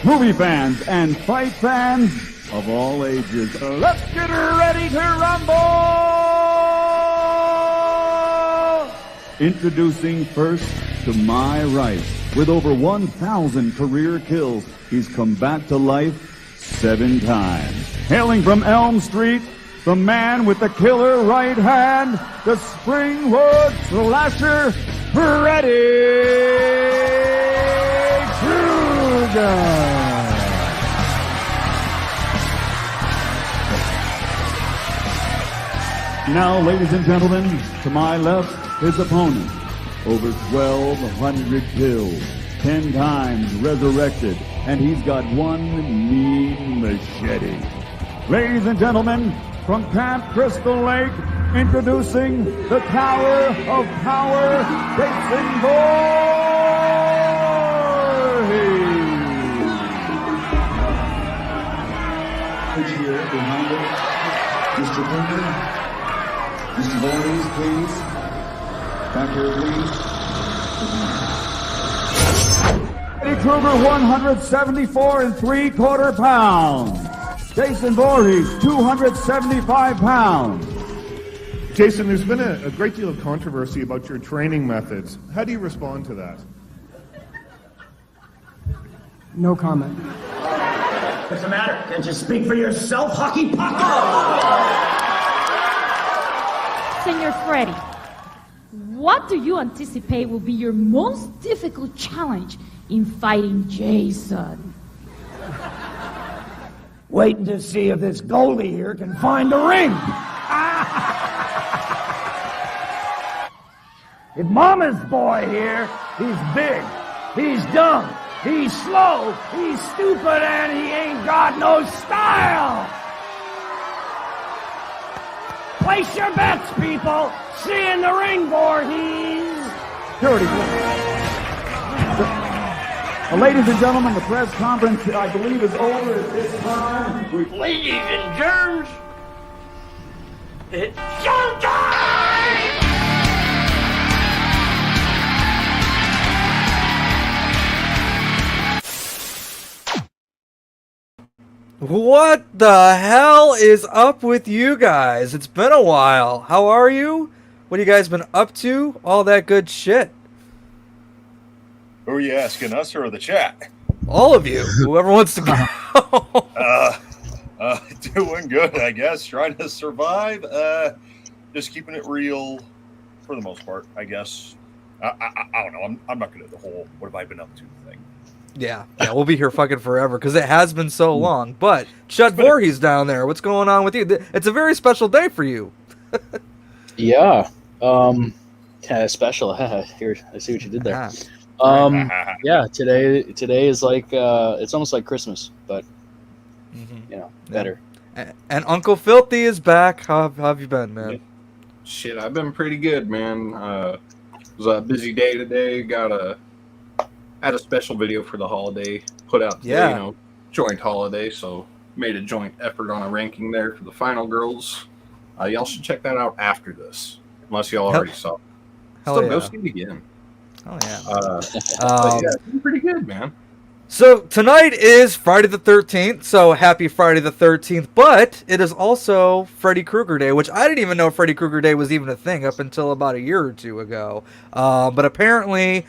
movie fans, and fight fans of all ages. Let's get ready to rumble! Introducing first, to my right, with over 1,000 career kills, he's come back to life 7 times. Hailing from Elm Street, the man with the killer right hand, the Springwood slasher, Freddy Kruger. Now, ladies and gentlemen, to my left, his opponent. Over 1,200 kills, 10 times resurrected, and he's got one mean machete. Ladies and gentlemen, from Camp Crystal Lake, introducing the Tower of Power, Jason Voorhees. Here behind it, Mr. Kruger. Mr. Voorhees, please. Back here, please. Freddy Kruger, 174 3/4 pounds. Jason Voorhees, 275 pounds. Jason, there's been a great deal of controversy about your training methods. How do you respond to that? No comment. What's the matter? Can't you speak for yourself, hockey puck? Senor Freddy, what do you anticipate will be your most difficult challenge in fighting Jason? Waiting to see if this goalie here can find a ring. If Mama's boy here, he's big, he's dumb, he's slow, he's stupid, and he ain't got no style. Place your bets, people. See you in the ring, Voorhees. Security, please. Ladies and gentlemen, the press conference, I believe, is over at this time. Ladies and germs, it's showtime! What the hell is up with you guys? It's been a while. How are you? What have you guys been up to? All that good shit. Who are you asking, us or the chat? All of you. Whoever wants to go. Doing good, I guess. Trying to survive. Just keeping it real for the most part, I guess. I don't know. I'm not good at the whole what have I been up to thing. Yeah, we'll be here fucking forever because it has been so long. But Chet Voorhees down there, what's going on with you? It's a very special day for you. Yeah. Kind of special. Here, I see what you did there. Yeah, today is like it's almost like Christmas, but better. And Uncle Filthy is back. How have you been, man? Shit, I've been pretty good, man. It was a busy day today. Had a special video for the holiday put out today, joint holiday, so made a joint effort on a ranking there for the final girls. Y'all should check that out after this, unless y'all already saw it. Still go see it again. Oh yeah. But yeah, it's pretty good, man. So tonight is Friday the 13th, so happy Friday the 13th, but it is also Freddy Krueger Day, which I didn't even know Freddy Krueger Day was even a thing up until about a year or two ago. But apparently,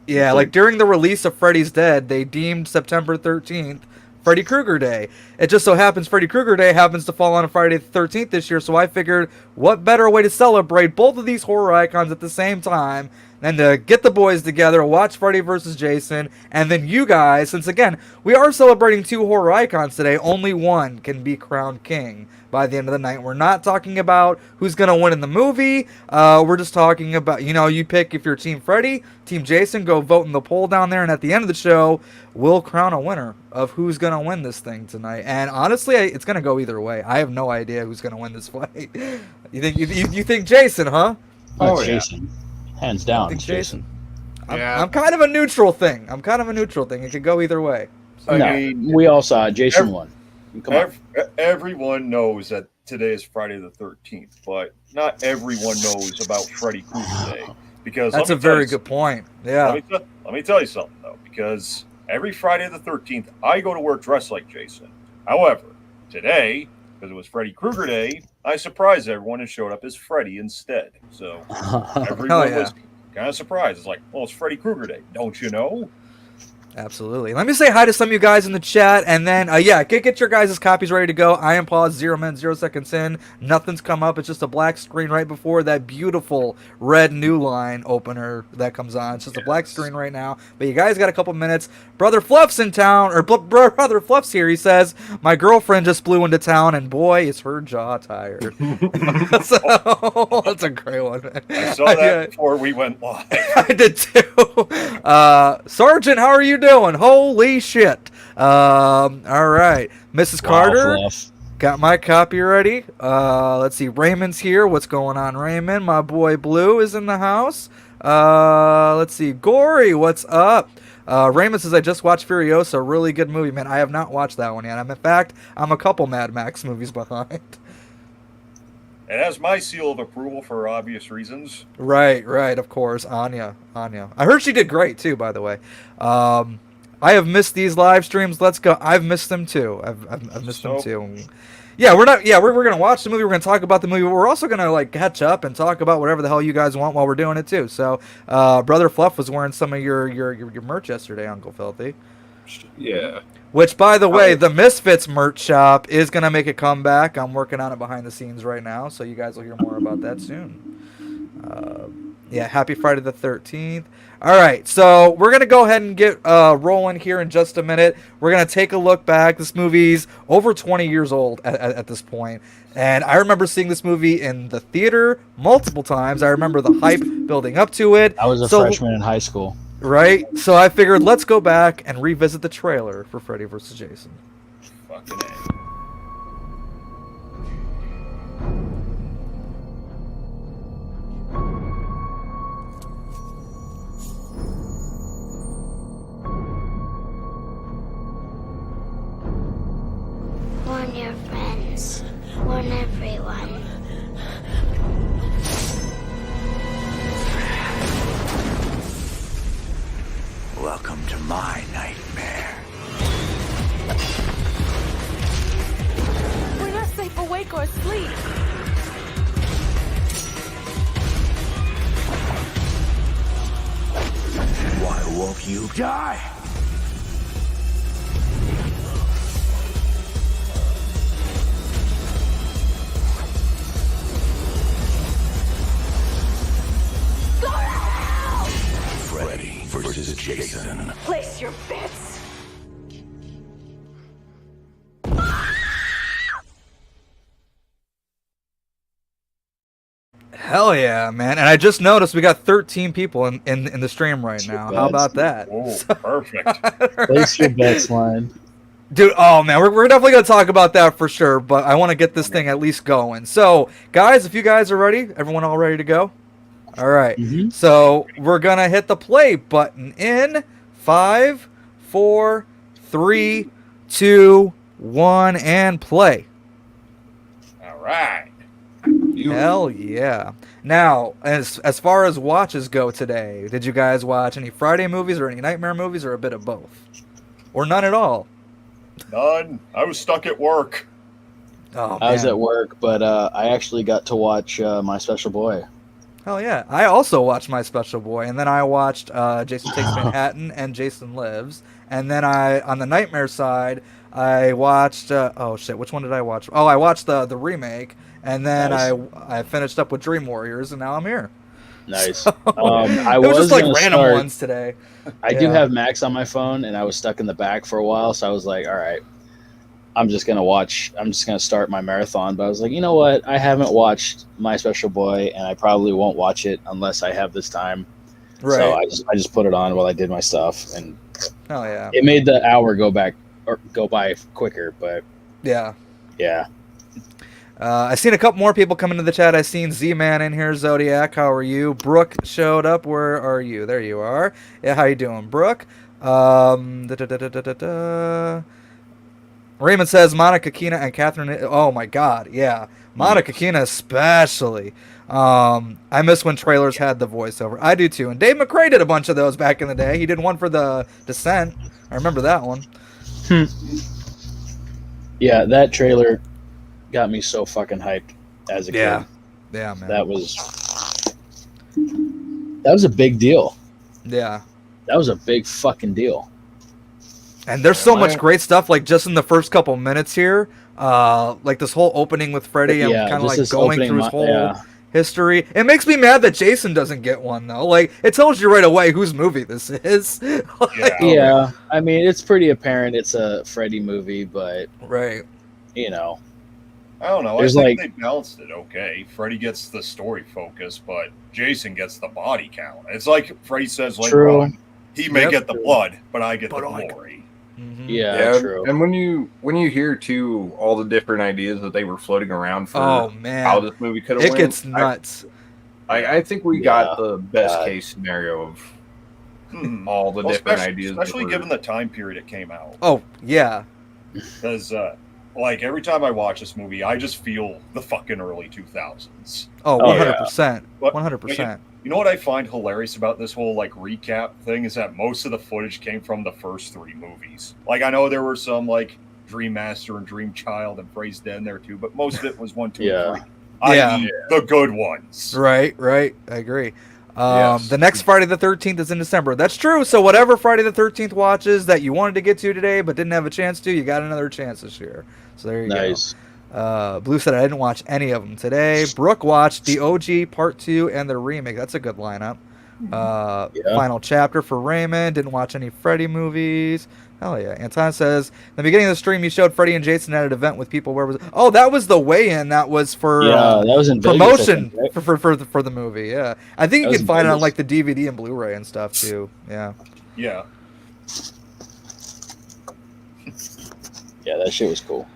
like during the release of Freddy's Dead, they deemed September 13th Freddy Krueger Day. It just so happens Freddy Krueger Day happens to fall on a Friday the 13th this year, so I figured what better way to celebrate both of these horror icons at the same time than to get the boys together, watch Freddy vs. Jason, and then you guys, since again, we are celebrating 2 horror icons today, only one can be crowned king by the end of the night. We're not talking about who's going to win in the movie. We're just talking about, you pick if you're Team Freddy, Team Jason, go vote in the poll down there, and at the end of the show, we'll crown a winner of who's going to win this thing tonight. And honestly, it's going to go either way. I have no idea who's going to win this fight. You think Jason, huh? Oh, Jason. Hands down. I think Jason. I'm kind of a neutral thing. It could go either way. So. I mean, we all saw Jason won. Everyone knows that today is Friday the 13th, but not everyone knows about Freddy Krueger Day. Because that's a very good point. Yeah. Let me tell you something, though, because every Friday the 13th, I go to work dressed like Jason. However, today, because it was Freddy Krueger Day, I surprised everyone and showed up as Freddy instead. So everyone was kind of surprised. It's like, well, it's Freddy Krueger Day. Don't you know? Absolutely. Let me say hi to some of you guys in the chat, and then, get your guys' copies ready to go. I am paused 0 minutes, 0 seconds in. Nothing's come up. It's just a black screen right before that beautiful red new line opener that comes on. It's just a black screen right now. But you guys got a couple minutes. Brother Fluff's in town, or Brother Fluff's here. He says, my girlfriend just flew into town, and boy, is her jaw tired. So, that's a great one, man. I saw that before we went live. I did too. Sergeant, how are you doing? Holy shit. All right. Mrs. Carter, got my copy ready. Let's see. Raymond's here. What's going on, Raymond? My boy Blue is in the house. Let's see. Gory, what's up? Raymond says, I just watched Furiosa. Really good movie, man. I have not watched that one yet. In fact, I'm a couple Mad Max movies behind. It has my seal of approval for obvious reasons. Right, of course. Anya. I heard she did great, too, by the way. I have missed these live streams. Let's go. I've missed them, too. I've missed them, too. Yeah, we're going to watch the movie. We're going to talk about the movie. We're also going to, catch up and talk about whatever the hell you guys want while we're doing it, too. So, Brother Fluff was wearing some of your merch yesterday, Uncle Filthy. Yeah. Which, by the way, the Misfits merch shop is going to make a comeback. I'm working on it behind the scenes right now, so you guys will hear more about that soon. Happy Friday the 13th. All right, so we're going to go ahead and get rolling here in just a minute. We're going to take a look back. This movie's over 20 years old at this point. And I remember seeing this movie in the theater multiple times. I remember the hype building up to it. I was a freshman in high school. Right? So I figured let's go back and revisit the trailer for Freddy vs. Jason. Fucking A. Warn your friends. Warn everyone. Welcome to my nightmare. We're not safe awake or asleep. Why won't you die? Freddy versus Jason. Place your bets. Hell yeah, man. And I just noticed we got 13 people in the stream right now. How about that? Oh, perfect. Place your bets line. Dude, oh man, we're definitely going to talk about that for sure, but I want to get this thing at least going. So, guys, if you guys are ready, everyone all ready to go? All right. So, we're going to hit the play button in 5, 4, 3, 2, 1, and play. All right. Hell yeah. Now, as far as watches go today, did you guys watch any Friday movies or any Nightmare movies or a bit of both? Or none at all? None. I was stuck at work. Oh, I was at work, but I actually got to watch My Special Boy. Hell yeah. I also watched My Special Boy, and then I watched Jason Takes Manhattan and Jason Lives. And then on the Nightmare side, I watched, which one did I watch? Oh, I watched the remake, and then Nice. I finished up with Dream Warriors, and now I'm here. Nice. So, I it was just like gonna random start- ones today. I do have Max on my phone, and I was stuck in the back for a while, so I was like, all right, I'm just going to start my marathon. But I was like, you know what? I haven't watched My Special Boy, and I probably won't watch it unless I have this time. Right. So I just put it on while I did my stuff, and Oh yeah. it made the hour go by quicker, but Yeah. yeah. I seen a couple more people come into the chat. I seen Z-Man in here. Zodiac, how are you? Brooke showed up. Where are you? There you are. Yeah, how you doing, Brooke? Raymond says Monica Keena and Catherine. Oh my God, yeah, Monica Keena especially. I miss when trailers had the voiceover. I do too. And Dave McRae did a bunch of those back in the day. He did one for The Descent. I remember that one. Yeah, that trailer got me so fucking hyped as a kid. Yeah, man. That was a big deal. Yeah. That was a big fucking deal. And there's so much great stuff, like just in the first couple minutes here. Like this whole opening with Freddy and kind of like going through his whole history. It makes me mad that Jason doesn't get one though. Like it tells you right away whose movie this is. Yeah, I mean it's pretty apparent it's a Freddy movie, but you know, I don't know. I think they balanced it okay. Freddy gets the story focus, but Jason gets the body count. It's like Freddy says later on, he may get the blood, but I get the glory. Yeah, true. And when you hear too all the different ideas that they were floating around for how this movie could have went, it gets nuts. I think we got the best case scenario of all the different ideas, especially given the time period it came out. Oh yeah, because like every time I watch this movie, I just feel the fucking early 2000s. Oh, 100%, 100%. You know what I find hilarious about this whole like recap thing is that most of the footage came from the first 3 movies. Like I know there were some like Dream Master and Dream Child and Freddy's Dead in there too, but most of it was 1, 2, and 3. I.e. the good ones. Right. I agree. The next Friday the 13th is in December. That's true. So whatever Friday the 13th watches that you wanted to get to today but didn't have a chance to, you got another chance this year. So there you go. Blue said I didn't watch any of them today. Brooke watched the OG Part 2 and the remake. That's a good lineup. Final chapter for Raymond. Didn't watch any Freddy movies. Hell yeah. Anton says, in the beginning of the stream, you showed Freddy and Jason at an event with people. Where was it? Oh, that was the weigh-in. That was for that was in promotion Vegas, I think, right? for the movie. Yeah, I think you can find it on like the DVD and Blu-ray and stuff too. Yeah. Yeah, that shit was cool.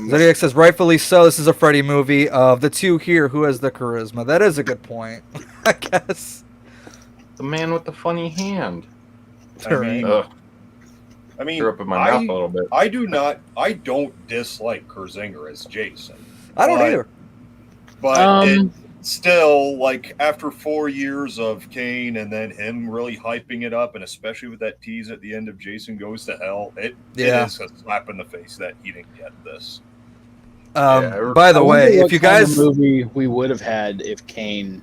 Zodiac says, rightfully so, this is a Freddy movie. Of the 2 here, who has the charisma? That is a good point, I guess. The man with the funny hand. I mean, threw up in my mouth a little bit. I don't dislike Kurzinger as Jason. I don't either. But it still, like, after 4 years of Kane and then him really hyping it up, and especially with that tease at the end of Jason Goes to Hell, it is a slap in the face that he didn't get this. By the way, if you guys... movie we would have had if Kane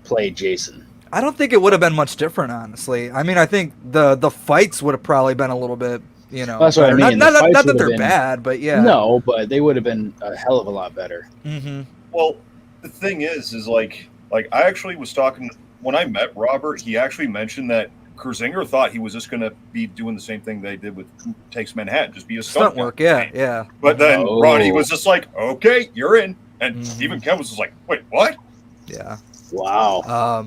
played Jason. I don't think it would have been much different, honestly. I mean, I think the fights would have probably been a little bit, you know... That's what I mean. Not that they're bad, but yeah. No, but they would have been a hell of a lot better. Mm-hmm. Well, the thing is like I actually was talking when I met Robert. He actually mentioned that Kurzinger thought he was just going to be doing the same thing they did with Takes Manhattan, just be a stunt work. Yeah. But then Ronnie was just like, "Okay, you're in," and even Kevin was just like, "Wait, what?" Yeah. Wow.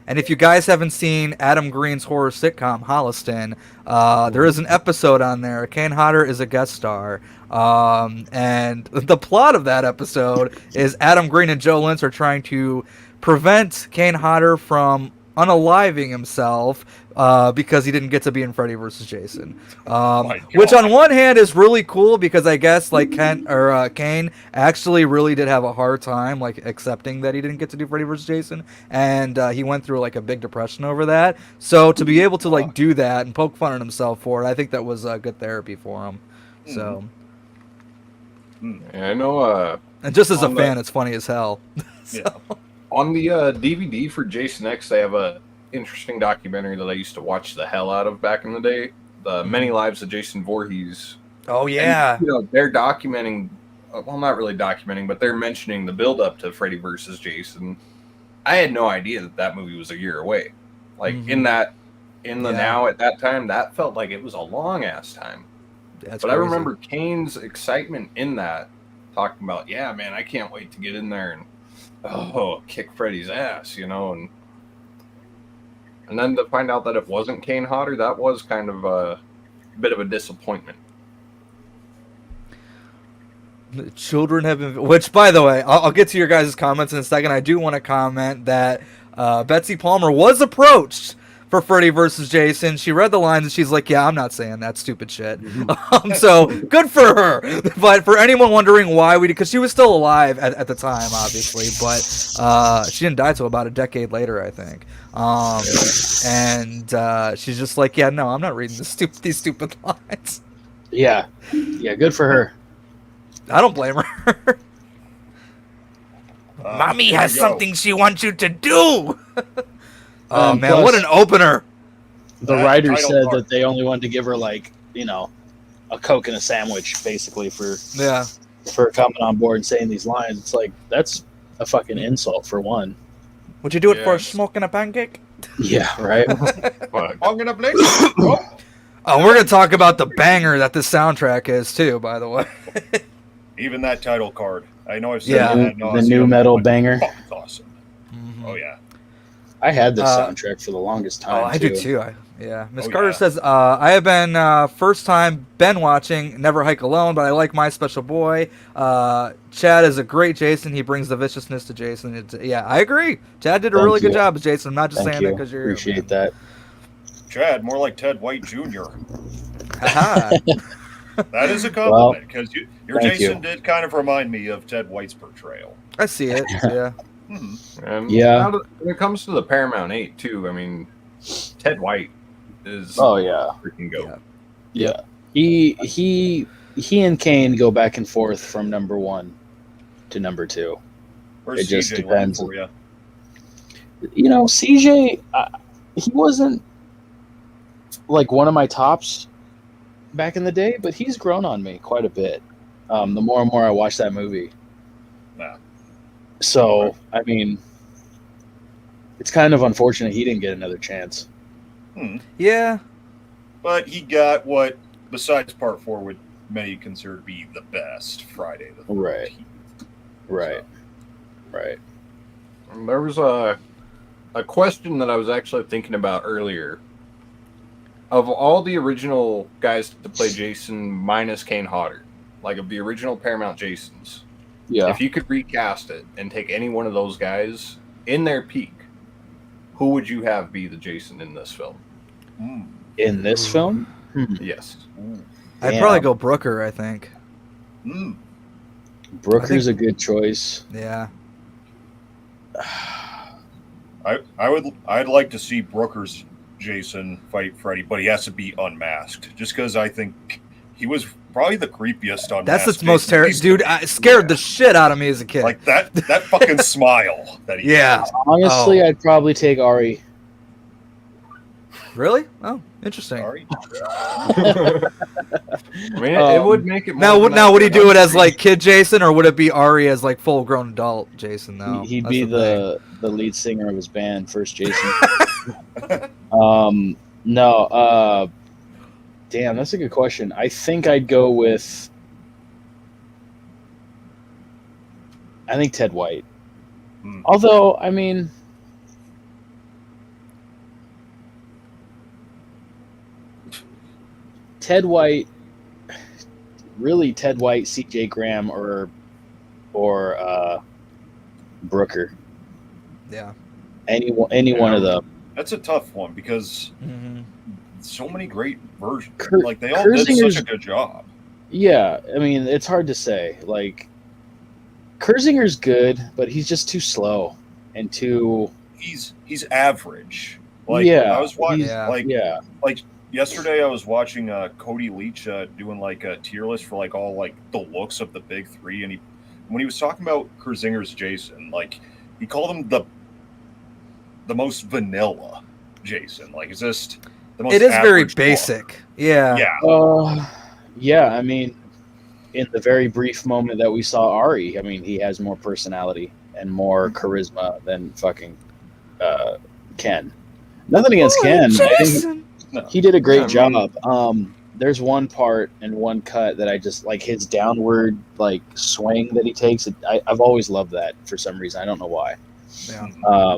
And if you guys haven't seen Adam Green's horror sitcom Holliston, there is an episode on there. Kane Hodder is a guest star. And the plot of that episode is Adam Green and Joe Lynch are trying to prevent Kane Hodder from unaliving himself because he didn't get to be in Freddy vs. Jason. Which on one hand is really cool because I guess like Kane actually really did have a hard time like accepting that he didn't get to do Freddy vs. Jason, and he went through like a big depression over that. So to be able to like do that and poke fun at himself for it, I think that was good therapy for him. So I know. And just as a fan, it's funny as hell. On the DVD for Jason X, they have a interesting documentary that I used to watch the hell out of back in the day. The Many Lives of Jason Voorhees. Oh yeah. And, you know, they're documenting. Well, not really documenting, but they're mentioning the build up to Freddy vs. Jason. I had no idea that movie was a year away. Like now at that time, that felt like it was a long ass time. That's but crazy. I remember Kane's excitement in that, talking about, yeah, man, I can't wait to get in there and kick Freddy's ass, you know, and then to find out that it wasn't Kane Hodder, that was kind of a bit of a disappointment. The children have been, which by the way, I'll get to your guys' comments in a second. I do want to comment that Betsy Palmer was approached for Freddy versus Jason. She read the lines and she's like, yeah, I'm not saying that stupid shit. So good for her. But for anyone wondering why because she was still alive at the time, obviously, but she didn't die till about a decade later, I think. And she's just like, yeah, no, I'm not reading these stupid lines. Yeah, good for her. I don't blame her. Mommy has something she wants you to do. Oh man, plus, what an opener! The writer said that they only wanted to give her like a Coke and a sandwich, basically for coming on board and saying these lines. It's like that's a fucking insult for one. Would you do it for a smoke and a pancake? Yeah, right. I'm gonna blink. Oh, we're gonna talk about the banger that this soundtrack is too. By the way, even that title card. I know I've said the new metal banger. It's awesome. Mm-hmm. Oh yeah. I had this soundtrack for the longest time. I do too. Miss Carter says, I have been first time been watching Never Hike Alone, but I like My Special Boy. Chad is a great Jason. He brings the viciousness to Jason. I agree. Chad did a really good job as Jason. I'm not just saying that because you're appreciate that. Chad, more like Ted White Jr. That is a compliment because your Jason did kind of remind me of Ted White's portrayal. I see it. Yeah. And yeah. When it comes to the Paramount 8 too, I mean, Ted White is freaking go. Yeah. He and Kane go back and forth from number 1 to number 2. Where's it just CJ depends. For you? CJ, he wasn't like one of my tops back in the day, but he's grown on me quite a bit. The more and more I watch that movie. Yeah. So, I mean, it's kind of unfortunate he didn't get another chance. Yeah. But he got what, besides Part 4, would many consider to be the best Friday the 13th. Right. There was a question that I was actually thinking about earlier. Of all the original guys to play Jason minus Kane Hodder, like of the original Paramount Jasons, if you could recast it and take any one of those guys in their peak, who would you have be the Jason in this film? In this film? Yes. I'd probably go Brooker, I think. Brooker's a good choice. Yeah. I'd like to see Brooker's Jason fight Freddy, but he has to be unmasked. Just because I think he was probably the creepiest unmasked. That's the most terrible, dude. It scared the shit out of me as a kid. Like that fucking smile that he has. Honestly, I'd probably take Ari. Really? Oh, interesting. Ari? I mean, it would make it more now would he do it as like kid Jason, or would it be Ari as like full grown adult Jason? Though he'd be the lead singer of his band, First Jason. No. Damn, that's a good question. I think I'd go with. I think Ted White. Although, I mean, Ted White, C.J. Graham, or Brooker. Yeah. Any one of them. That's a tough one because so many great versions. They all Kurzinger's, did such a good job. Yeah, I mean, it's hard to say. Like, Kurzinger's good, but he's just too slow and too. He's average. I was watching. Like yesterday, I was watching Cody Leach doing like a tier list for like all like the looks of the big three, and when he was talking about Kurzinger's Jason, like he called him the most vanilla Jason. Like, it's just the most. It is very look. basic. Yeah. Yeah. I mean, in the very brief moment that we saw Ari, I mean, he has more personality and more charisma than fucking Ken. Nothing against Ken. I think he did a great job. There's one part and one cut that I just like, his downward like swing that he takes. I've always loved that for some reason. I don't know why. Yeah.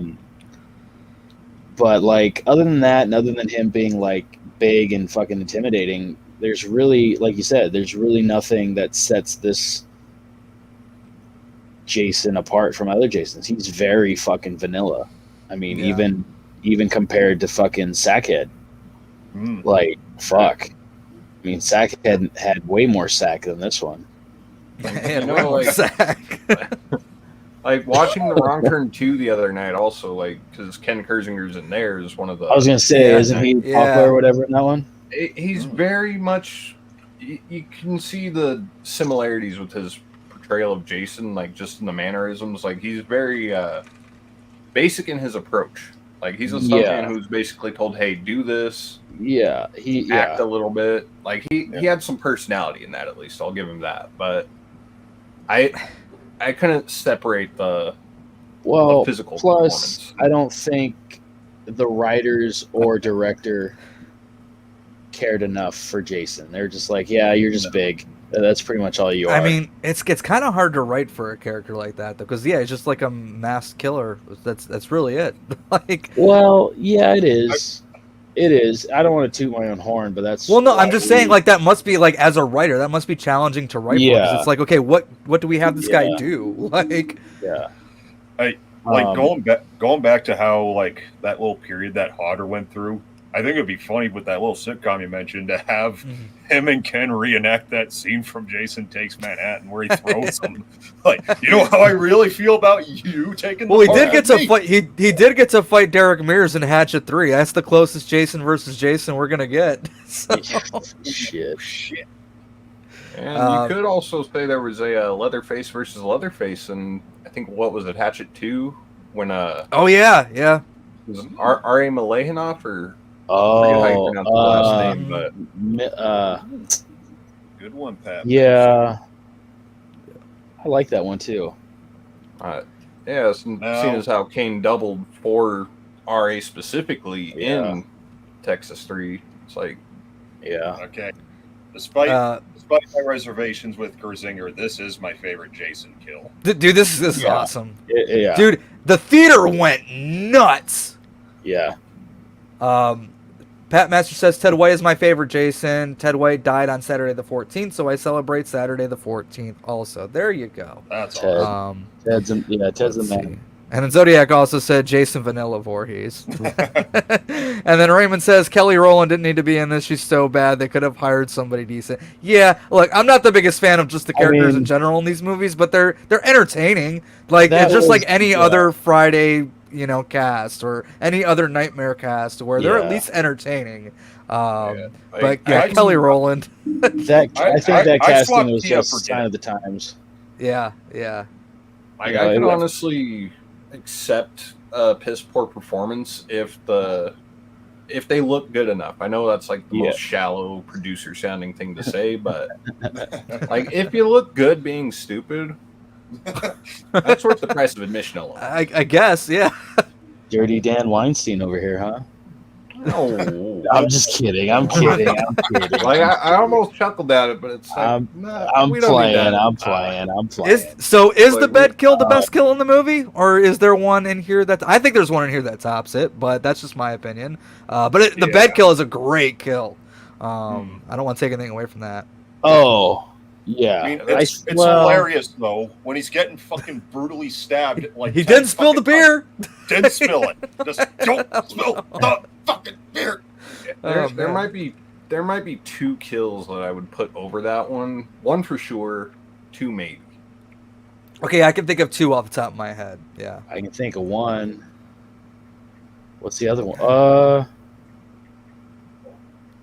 But like, other than that, and other than him being like big and fucking intimidating, there's really, like you said, there's really nothing that sets this Jason apart from other Jasons. He's very fucking vanilla. I mean, even even compared to fucking Sackhead. Like, fuck. I mean, Sackhead had way more sack than this one. You know, like watching The Wrong Turn 2 the other night also, like, because Ken Kersinger's in there is one of the... I was going to say, isn't he Papa or whatever in that one? He's very much... You can see the similarities with his portrayal of Jason, like, just in the mannerisms. Like, he's very basic in his approach. Like, he's a stuntman who's basically told, hey, do this. Yeah. Act a little bit. Like, he had some personality in that, at least. I'll give him that. But I couldn't separate the physical plus, performance. I don't think the writers or director cared enough for Jason. They're just like, yeah, you're just big. That's pretty much all you are. I mean, it's kind of hard to write for a character like that, though, because it's just like a masked killer. That's really it. Like, well, yeah, it is. It is. I don't want to toot my own horn, but that's... Well, no, I'm just saying, like, that must be, like, as a writer, that must be challenging to write for. 'Cause it's like, okay, what do we have this guy do? Like... Yeah. Going back to how, like, that little period that Hodder went through, I think it'd be funny with that little sitcom you mentioned to have him and Ken reenact that scene from Jason Takes Manhattan where he throws him. Like, you know how I really feel about you taking the Well, he part did get of to me? fight. He did get to fight Derek Mears in Hatchet 3. That's the closest Jason versus Jason we're gonna get. So. Shit. And you could also say there was a Leatherface versus Leatherface, and I think, what was it, Hatchet 2? When oh yeah. Was it R.A. Malehanoff or... Oh, I forget how you pronounce the last name, but good one, Pat. Yeah, I like that one too. Seeing as how Kane doubled for RA specifically in Texas 3, it's like, okay. Despite my reservations with Kersinger, this is my favorite Jason kill. Dude, this is awesome. Yeah. Dude, the theater went nuts. Yeah. Pat Master says Ted White is my favorite Jason. Ted White died on Saturday the 14th, so I celebrate Saturday the 14th also. There you go. That's awesome. Ted's the man. And then Zodiac also said Jason Vanilla Voorhees. And then Raymond says Kelly Rowland didn't need to be in this. She's so bad they could have hired somebody decent. Yeah, look, I'm not the biggest fan of just the characters in general in these movies, but they're entertaining. Like, it's just like any other Friday, cast or any other Nightmare cast where they're at least entertaining. But Kelly Rowland. I think that casting was just a sign of the times. Yeah. I can honestly accept a piss poor performance if they look good enough. I know that's like the most shallow producer sounding thing to say, but like, if you look good being stupid, that's worth the price of admission alone. I guess, yeah. Dirty Dan Weinstein over here, huh? No, I'm just kidding. I'm kidding. Like, I almost chuckled at it, but it's like, I'm playing. Is the bed kill the best kill in the movie, or is there one in here that I think there's one in here that tops it? But that's just my opinion. But the bed kill is a great kill. I don't want to take anything away from that. Oh. Yeah, I mean, it's hilarious though when he's getting fucking brutally stabbed. Like, he didn't spill the beer. Didn't spill it. Just don't spill the fucking beer. There might be two kills that I would put over that one. One for sure, two maybe. Okay, I can think of two off the top of my head. Yeah, I can think of one. What's the other one?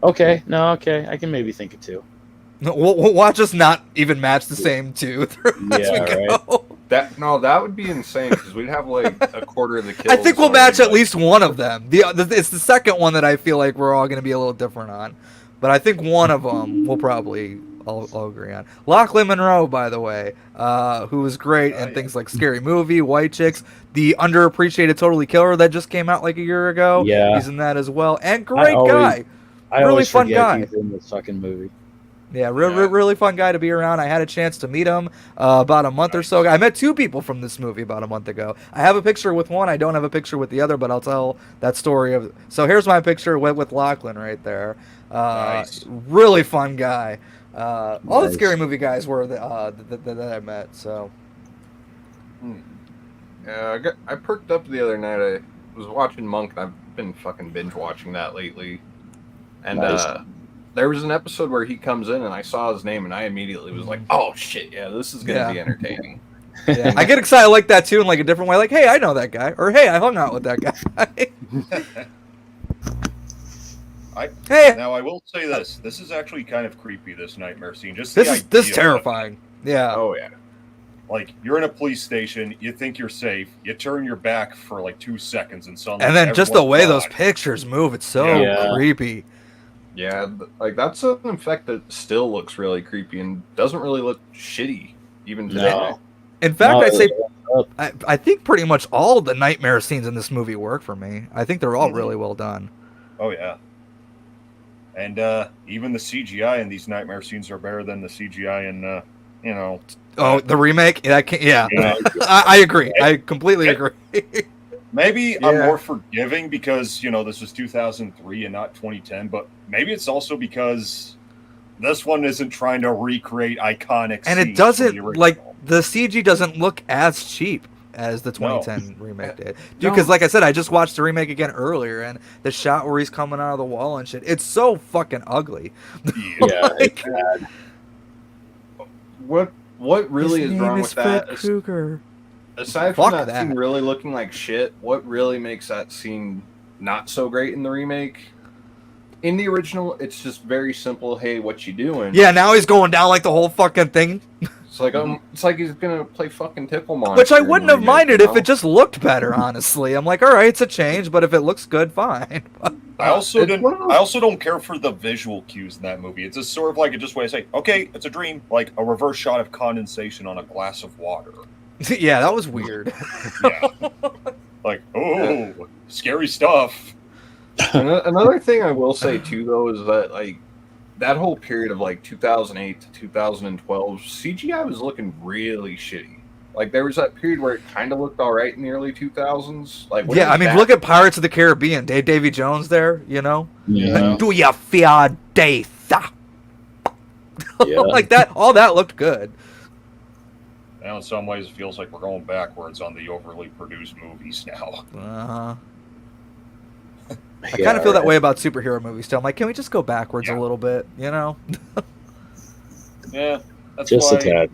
Okay, I can maybe think of two. We'll watch us not even match the same two as we go. Right. That would be insane because we'd have like a quarter of the kills. I think we'll match at least one of them. It's the second one that I feel like we're all going to be a little different on, but I think one of them we'll probably all agree on. Lachlan Monroe, by the way, who was great in things like Scary Movie, White Chicks, the underappreciated Totally Killer that just came out like a year ago. Yeah, he's in that as well, and guy, really fun guy. He's in this fucking movie. Yeah, really fun guy to be around. I had a chance to meet him about a month or so ago. I met two people from this movie about a month ago. I have a picture with one. I don't have a picture with the other, but I'll tell that story. So here's my picture with Lachlan right there. Nice. Really fun guy. All the Scary Movie guys were that I met. So. Yeah, I perked up the other night. was watching Monk, and I've been fucking binge watching that lately. And Nice. there was an episode where he comes in, and I saw his name, and I immediately was like, "Oh shit, yeah, this is gonna be entertaining." Yeah, I get excited like that too in like a different way. Like, hey, I know that guy, or hey, I hung out with that guy. Now I will say this: this is actually kind of creepy. This nightmare scene. Just this is terrifying. Yeah. Oh yeah. Like you're in a police station, you think you're safe, you turn your back for like 2 seconds, and suddenly, And then just the way everyone's those pictures move, it's so creepy. Yeah, like that's an effect that still looks really creepy and doesn't really look shitty even today. No. In fact, I'd say I think pretty much all the nightmare scenes in this movie work for me. I think they're all really well done. Oh yeah. And even the CGI in these nightmare scenes are better than the CGI in Oh, the remake? Yeah, I agree. I completely agree. Maybe I'm more forgiving because, this was 2003 and not 2010, but maybe it's also because this one isn't trying to recreate iconic And scenes it doesn't, from the like, original. the CG doesn't look as cheap as the 2010 remake did. Dude, because like I said, I just watched the remake again earlier, and the shot where he's coming out of the wall and shit, it's so fucking ugly. Yeah, it's bad. What really His is name wrong is with that? Fred Kruger. Aside from that scene really looking like shit, what really makes that scene not so great in the remake? In the original, it's just very simple. Hey, what you doing? Yeah, now he's going down like the whole fucking thing. It's like he's gonna play fucking Tickle Monster. Which I wouldn't have minded if it just looked better. Honestly, I'm like, all right, it's a change, but if it looks good, fine. I also don't care for the visual cues in that movie. It's just sort of like a just way to say, okay, it's a dream, like a reverse shot of condensation on a glass of water. Yeah, that was weird. Yeah. Like, oh, scary stuff. Another thing I will say too, though, is that like that whole period of like 2008 to 2012, CGI was looking really shitty. Like there was that period where it kind of looked all right in the early 2000s. Like yeah, I mean, look at Pirates of the Caribbean. Davy Jones there, Yeah. Do you fear death? Yeah. Like that. All that looked good. Now, in some ways, it feels like we're going backwards on the overly produced movies now. I kind of feel that way about superhero movies too. I'm like, can we just go backwards a little bit? Yeah, that's just why, a tad.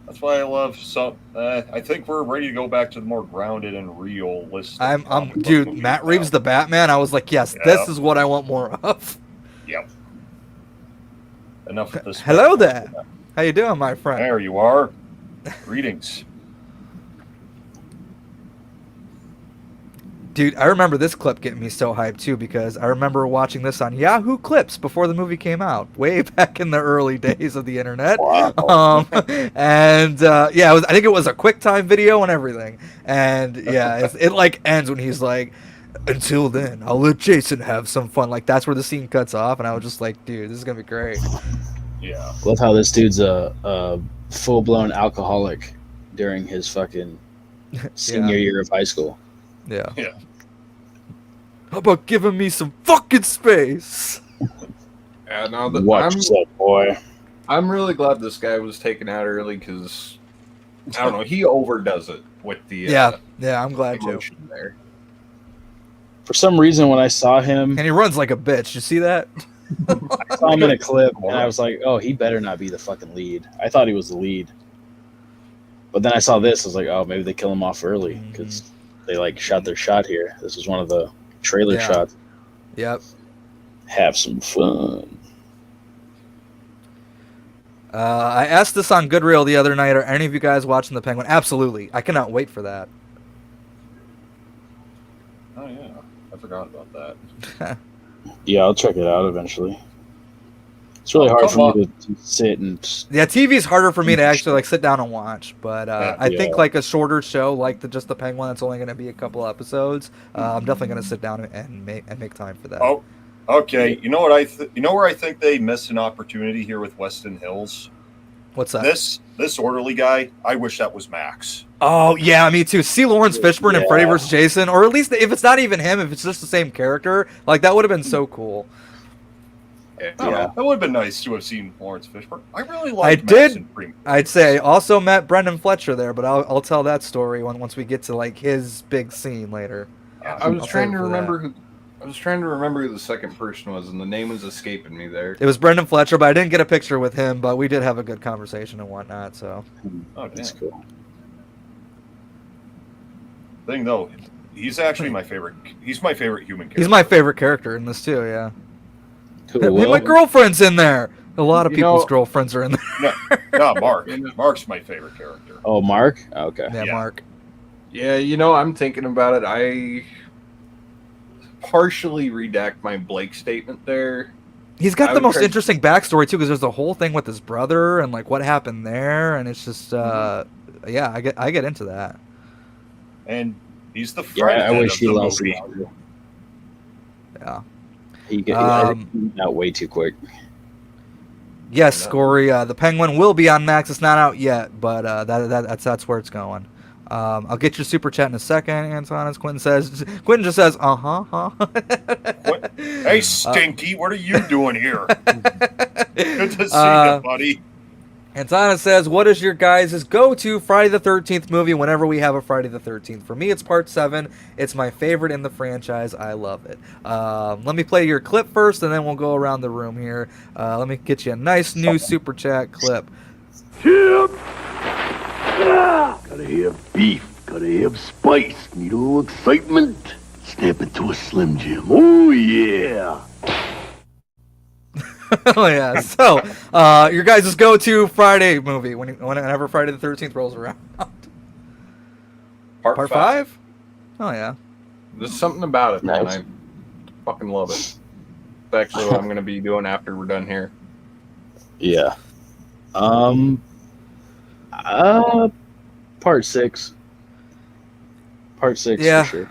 That's why I love some. I think we're ready to go back to the more grounded and realistic. Dude, Matt Reeves the Batman. I was like, yes, this is what I want more of. Yep. Enough of this. Hello there. How you doing, my friend? There you are. Greetings. Dude, I remember this clip getting me so hyped too because I remember watching this on Yahoo Clips before the movie came out, way back in the early days of the internet. Wow. I think it was a QuickTime video and everything. And yeah, it like ends when he's like, "Until then, I'll let Jason have some fun." Like that's where the scene cuts off, and I was just like, "Dude, this is gonna be great." Yeah. Love how this dude's a full-blown alcoholic during his fucking senior year of high school. Yeah. Yeah. How about giving me some fucking space? Yeah, no, Watch yourself, boy. I'm really glad this guy was taken out early because I don't know, he overdoes it with the yeah, I'm glad too. There. For some reason, when I saw him, and he runs like a bitch. You see that? I saw him in a clip, and I was like, "Oh, he better not be the fucking lead." I thought he was the lead, but then I saw this. I was like, "Oh, maybe they kill him off early because they like shot their shot here." This was one of the trailer shots. Yep. Have some fun. I asked this on Good Reel the other night. Are any of you guys watching The Penguin? Absolutely. I cannot wait for that. Oh yeah, I forgot about that. Yeah, I'll check it out eventually. It's really hard for me to sit and... Yeah, TV's harder for me to actually like sit down and watch, but I think like a shorter show like just The Penguin that's only going to be a couple episodes, I'm definitely going to sit down and make time for that. Oh, okay. You know what where I think they missed an opportunity here with Weston Hills? What's that? This orderly guy, I wish that was Max. Oh, yeah, me too. See Lawrence Fishburne in Freddy vs. Jason, or at least if it's not even him, if it's just the same character, like that would have been so cool. Yeah, that would have been nice to have seen Lawrence Fishburne. I really liked Max in Primo. I'd say also met Brendan Fletcher there, but I'll tell that story once we get to like his big scene later. I was trying to remember who. I was trying to remember who the second person was, and the name was escaping me there. It was Brendan Fletcher, but I didn't get a picture with him. But we did have a good conversation and whatnot. So, that's cool. Thing though, he's actually my favorite. He's my favorite human character. He's my favorite character in this too. Yeah. Cool. Hey, my girlfriend's in there. A lot of people's girlfriends are in there. No, Mark. Mark's my favorite character. Oh, Mark? Okay. Yeah, Mark. Yeah, I'm thinking about it. I partially redact my Blake statement there. He's got the most interesting backstory too, because there's a whole thing with his brother and like what happened there, and it's just, yeah, I get into that. And he's the friend. Yeah, I wish he lost it. Yeah. He got out way too quick. Yes, Corey. The Penguin will be on Max. It's not out yet, but that's where it's going. I'll get your super chat in a second, Anton. As Quentin says, Quentin just says, huh. Hey, Stinky, what are you doing here? Good to see you, buddy. Antana says, what is your guys' go-to Friday the 13th movie whenever we have a Friday the 13th? For me, it's Part 7. It's my favorite in the franchise. I love it. Let me play your clip first, and then we'll go around the room here. Let me get you a nice new super chat clip. Chip! Gotta have beef, gotta have spice, need a little excitement. Snap it to a Slim Jim. Oh, yeah. Oh yeah. So, your guys' go-to Friday movie whenever Friday the 13th rolls around. Part 5? Oh yeah. There's something about it, man. Nice. I fucking love it. It's actually what I'm gonna be doing after we're done here. Yeah. Part 6. Part 6 Yeah. for sure.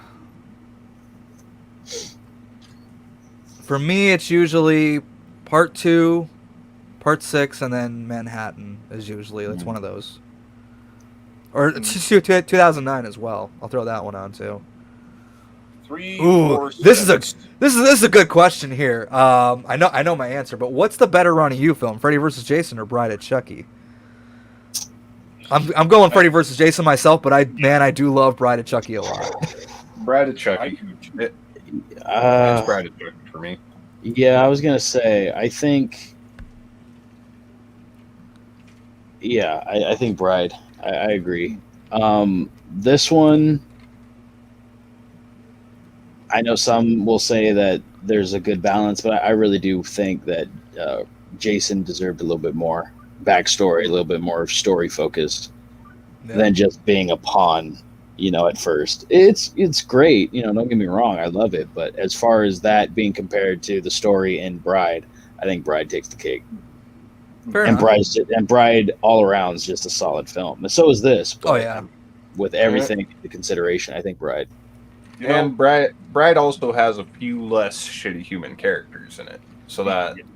For me, it's usually Part 2, Part 6, and then Manhattan is usually, it's one of those. Or 2009 as well. I'll throw that one on too. 3, Ooh, 4, this 6. is a good question here. I know my answer, but what's the better Ronnie Yu film, Freddy vs. Jason or Bride of Chucky? I'm going Freddy vs. Jason myself, but I do love Bride of Chucky a lot. Bride of Chucky. It's Bride of Chucky for me. Yeah, I was gonna say. I think. Yeah, I think Bride. I agree. This one, I know some will say that there's a good balance, but I really do think that Jason deserved a little bit more backstory, a little bit more story focused than just being a pawn. At first, it's great. Don't get me wrong, I love it. But as far as that being compared to the story in Bride, I think Bride takes the cake. And Bride all around is just a solid film. And so is this. But oh yeah. With everything into consideration, I think Bride. And Bride also has a few less shitty human characters in it, so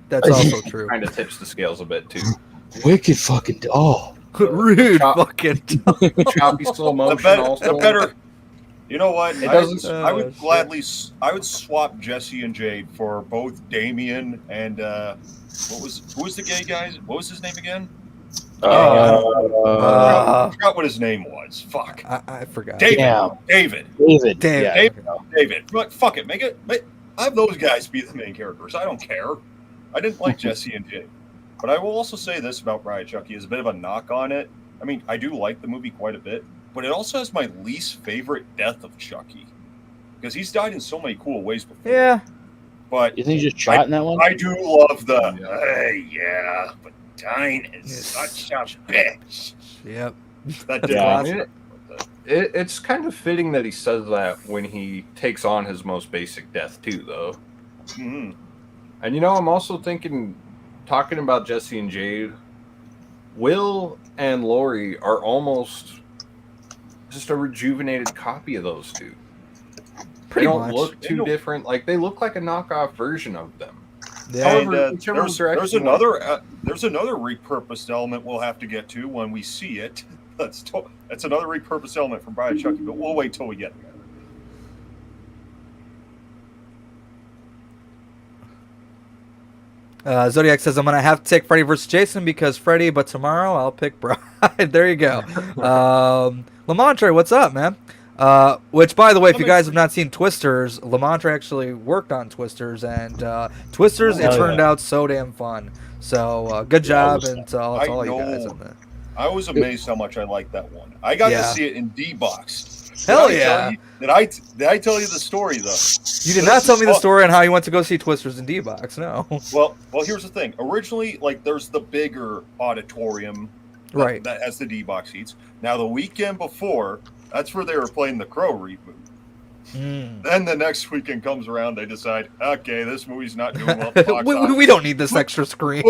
that's also true. Kind of tips the scales a bit too. Wicked fucking doll. Rude fucking choppy slow motion. The better. You know what? It doesn't. I would gladly. I would swap Jesse and Jade for both Damien and who was the gay guy? What was his name again? I forgot what his name was. Fuck. I forgot. David. But fuck it. Make have those guys be the main characters. I don't care. I didn't like Jesse and Jade. But I will also say this about Bride of Chucky is a bit of a knock on it. I mean, I do like the movie quite a bit, but it also has my least favorite death of Chucky. Because he's died in so many cool ways before. Yeah. But isn't he just shot in that one? I do love but dying is such a bitch. Yep. It's kind of fitting that he says that when he takes on his most basic death too, though. Mm-hmm. And I'm also talking about Jesse and Jade, Will and Lori are almost just a rejuvenated copy of those two. They don't look too different. Like, they look like a knockoff version of them. Yeah. However, there's another repurposed element we'll have to get to when we see it. That's another repurposed element from Bride of Chucky, but we'll wait till we get there. Zodiac says, I'm going to have to take Freddy vs. Jason because Freddy, but tomorrow I'll pick Bride. There you go. Lamontre, what's up, man? Which, by the way, if you guys have not seen Twisters, Lamont actually worked on Twisters, and Twisters, it turned out so damn fun. So, good job, and to all you guys in there. I was amazed how much I liked that one. I got to see it in D-Box. Hell yeah! Did I tell you the story though? You did not tell me the story on how you went to go see Twisters in D-Box. No. Well, here's the thing. Originally, like, there's the bigger auditorium, right, that has the D-Box seats. Now, the weekend before, that's where they were playing the Crow reboot. Then the next weekend comes around, they decide, okay, this movie's not doing well. At the box office. We don't need this extra screen.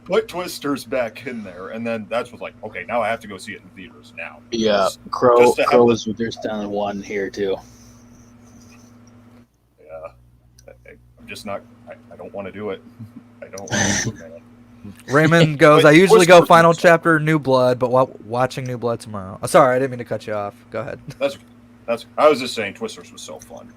Put Twisters back in there, and then that's what's like, okay, now I have to go see it in theaters now. Yeah, Crow is there's down one here too. Yeah, I'm just not. I don't want to do it. I don't want to do it, man. Raymond goes, I usually go final chapter New Blood, but watching New Blood tomorrow. Oh, sorry, I didn't mean to cut you off. Go ahead. I was just saying Twisters was so fun.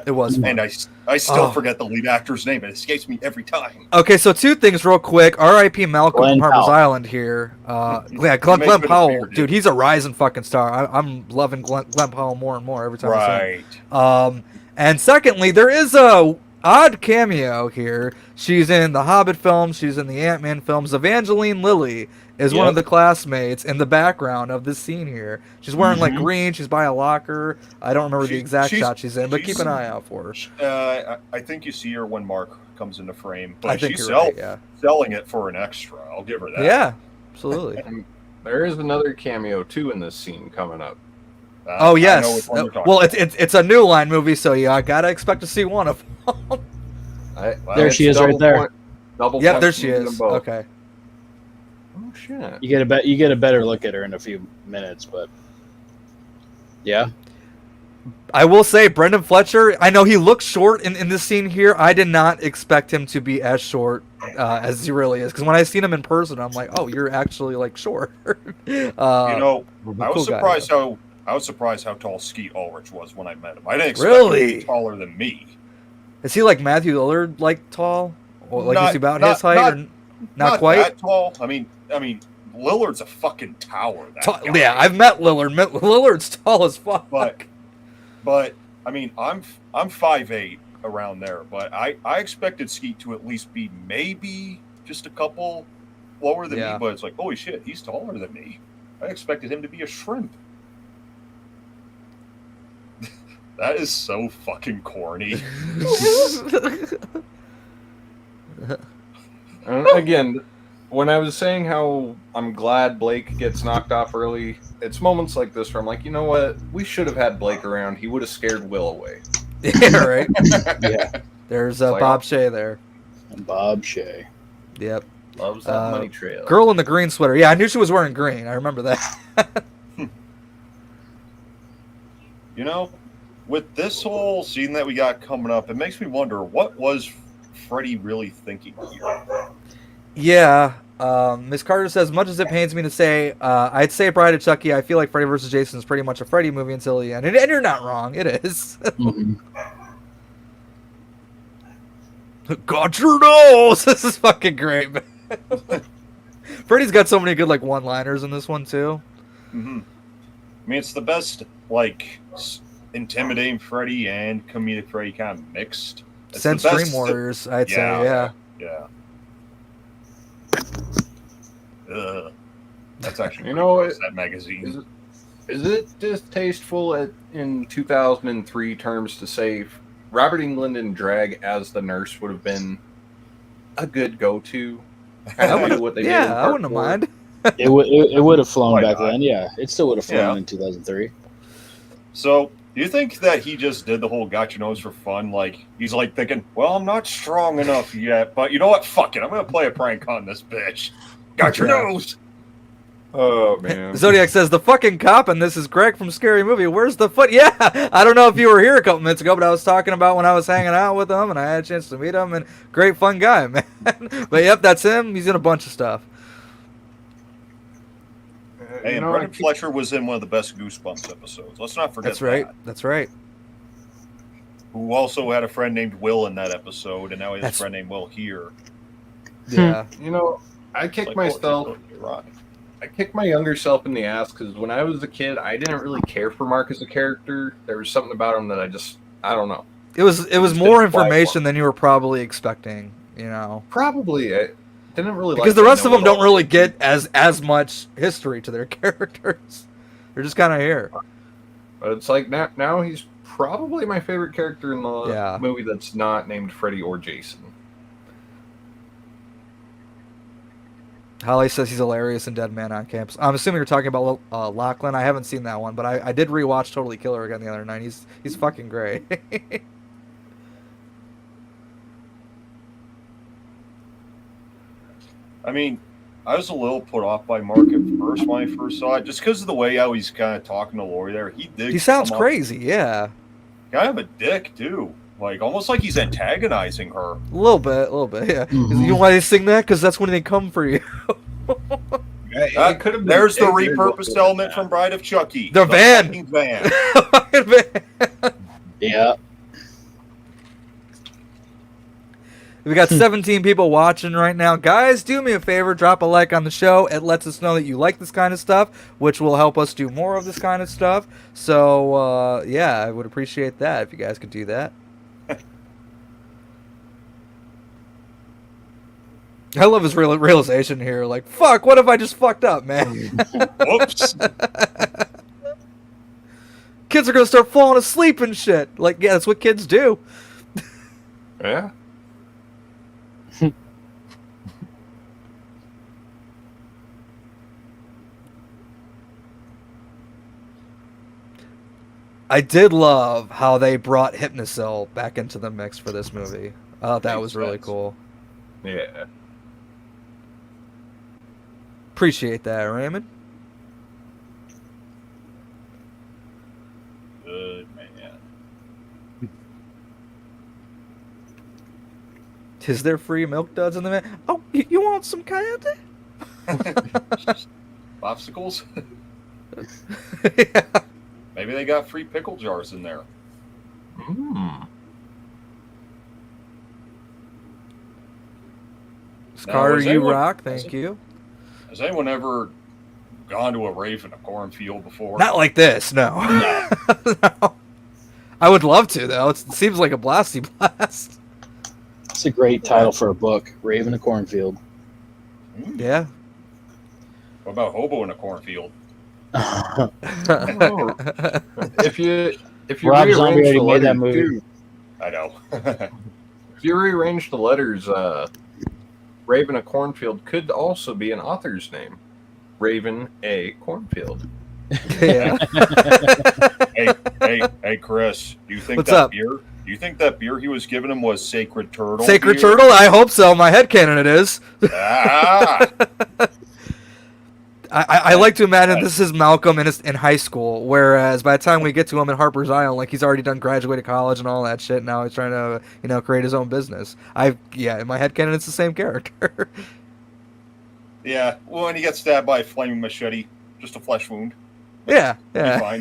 It was fun. And I still forget the lead actor's name. It escapes me every time. Okay, so 2 things real quick. R.I.P. Malcolm from Harper's Island here. Glenn Powell, dude, he's a rising fucking star. I'm loving Glenn Powell more and more every time I see him. And secondly, there is a odd cameo here. She's in the Hobbit films. She's in the Ant-Man films. Evangeline Lilly is one of the classmates in the background of this scene here. She's wearing like green. She's by a locker. I don't remember the exact shot she's in, but keep an eye out for her. I think you see her when Mark comes into frame, but she's selling it for an extra. I'll give her that. Yeah, absolutely. And there is another cameo too in this scene coming up. Oh yes. Well, it's a New Line movie, so I gotta expect to see one of them. There she is, right there. Yep, there she is. Okay. Oh shit! You get a better look at her in a few minutes, but yeah. I will say, Brendan Fletcher, I know he looks short in this scene here. I did not expect him to be as short as he really is. Because when I seen him in person, I'm like, oh, you're actually like short. I was surprised how tall Skeet Ulrich was when I met him. I didn't expect him to be taller than me. Is he like Matthew Lillard, like tall? Or like is he about his height? Or not quite that tall. I mean, Lillard's a fucking tower. Yeah, I've met Lillard. Lillard's tall as fuck. But I mean, I'm 5'8" around there. But I expected Skeet to at least be maybe just a couple lower than me. But it's like, holy shit, he's taller than me. I expected him to be a shrimp. That is so fucking corny. Again, when I was saying how I'm glad Blake gets knocked off early, it's moments like this where I'm like, you know what? We should have had Blake around. He would have scared Will away. Yeah, right? Yeah. There's Bob Shea there. Bob Shea. Yep. Loves that money trail. Girl in the green sweater. Yeah, I knew she was wearing green. I remember that. You know, with this whole scene that we got coming up, it makes me wonder, what was Freddy really thinking here? Yeah. Miss Carter says, much as it pains me to say, I'd say Bride of Chucky, I feel like Freddy vs. Jason is pretty much a Freddy movie until the end. And you're not wrong. It is. Got your nose! This is fucking great, man. Freddy's got so many good, like, one-liners in this one, too. Mm-hmm. I mean, it's the best, like, intimidating Freddy and comedic Freddy kind of mixed. It's since Dream Warriors, I'd say, yeah. Yeah. That's actually that magazine. Is it distasteful in 2003 terms to say Robert Englund and Drag as the nurse would have been a good go-to? I wouldn't have mind. It would have flown back then. Yeah, it still would have flown in 2003. So, do you think that he just did the whole got your nose for fun? Like, he's like thinking, well, I'm not strong enough yet, but you know what? Fuck it. I'm going to play a prank on this bitch. Got your nose. Oh, man. Zodiac says, the fucking cop in this is Greg from Scary Movie. Where's the foot? Yeah, I don't know if you were here a couple minutes ago, but I was talking about when I was hanging out with him, and I had a chance to meet him, and great fun guy, man. But yep, that's him. He's in a bunch of stuff. Hey, and Brendan Fletcher was in one of the best Goosebumps episodes. Let's not forget that. That's right. Who also had a friend named Will in that episode, and now he has a friend named Will here. Yeah. You know, I kick myself. I kicked my younger self in the ass because when I was a kid, I didn't really care for Mark as a character. There was something about him that I don't know. It was more information than you were probably expecting, you know. Probably. I didn't really because the rest of them don't really get as much history to their characters. They're just kind of here. But it's like now he's probably my favorite character in the movie that's not named Freddy or Jason. Holly says he's hilarious in Dead Man on Campus. I'm assuming you're talking about Lachlan. I haven't seen that one, but I did rewatch Totally Killer again the other night. He's fucking great. I mean, I was a little put off by Mark at first when I first saw it, just because of the way how he's kind of talking to Lori there. He sounds crazy, yeah. Kind of a dick too, like almost like he's antagonizing her. A little bit, yeah. Mm-hmm. You know why they sing that? Because that's when they come for you. There's the repurposed element from Bride of Chucky. The van. Yeah. We got 17 people watching right now. Guys, do me a favor, drop a like on the show. It lets us know that you like this kind of stuff, which will help us do more of this kind of stuff. So, yeah, I would appreciate that if you guys could do that. I love his realization here. Like, fuck, what if I just fucked up, man? Whoops. Kids are going to start falling asleep and shit. Like, yeah, that's what kids do. Yeah. I did love how they brought Hypnosil back into the mix for this movie. I thought that was really cool. Yeah. Appreciate that, Raymond. Good man. Is there free milk duds in the van? Oh, you want some candy? Popsicles? Yeah. Maybe they got free pickle jars in there. Carter, you rock. Thank you. Has anyone ever gone to a rave in a cornfield before? Not like this, no. No. I would love to, though. It seems like a blasty blast. It's a great title for a book, Rave in a Cornfield. Yeah. What about Hobo in a Cornfield? If you Rob Zombie rearrange already the made that letters movie. too, I know. if you rearrange the letters, Raven a Cornfield could also be an author's name. Raven A. Cornfield. Yeah. Hey, Chris. Do you think What's that up? beer? Do you think that beer he was giving him was Sacred Turtle? Sacred beer? Turtle? I hope so. My headcanon it is. Ah! I like to imagine this is Malcolm in high school, whereas by the time we get to him in Harper's Island, like he's already done graduated college and all that shit. Now he's trying to create his own business. In my headcanon, it's the same character. Yeah. Well, when he gets stabbed by a flaming machete, just a flesh wound. Yeah. He's fine.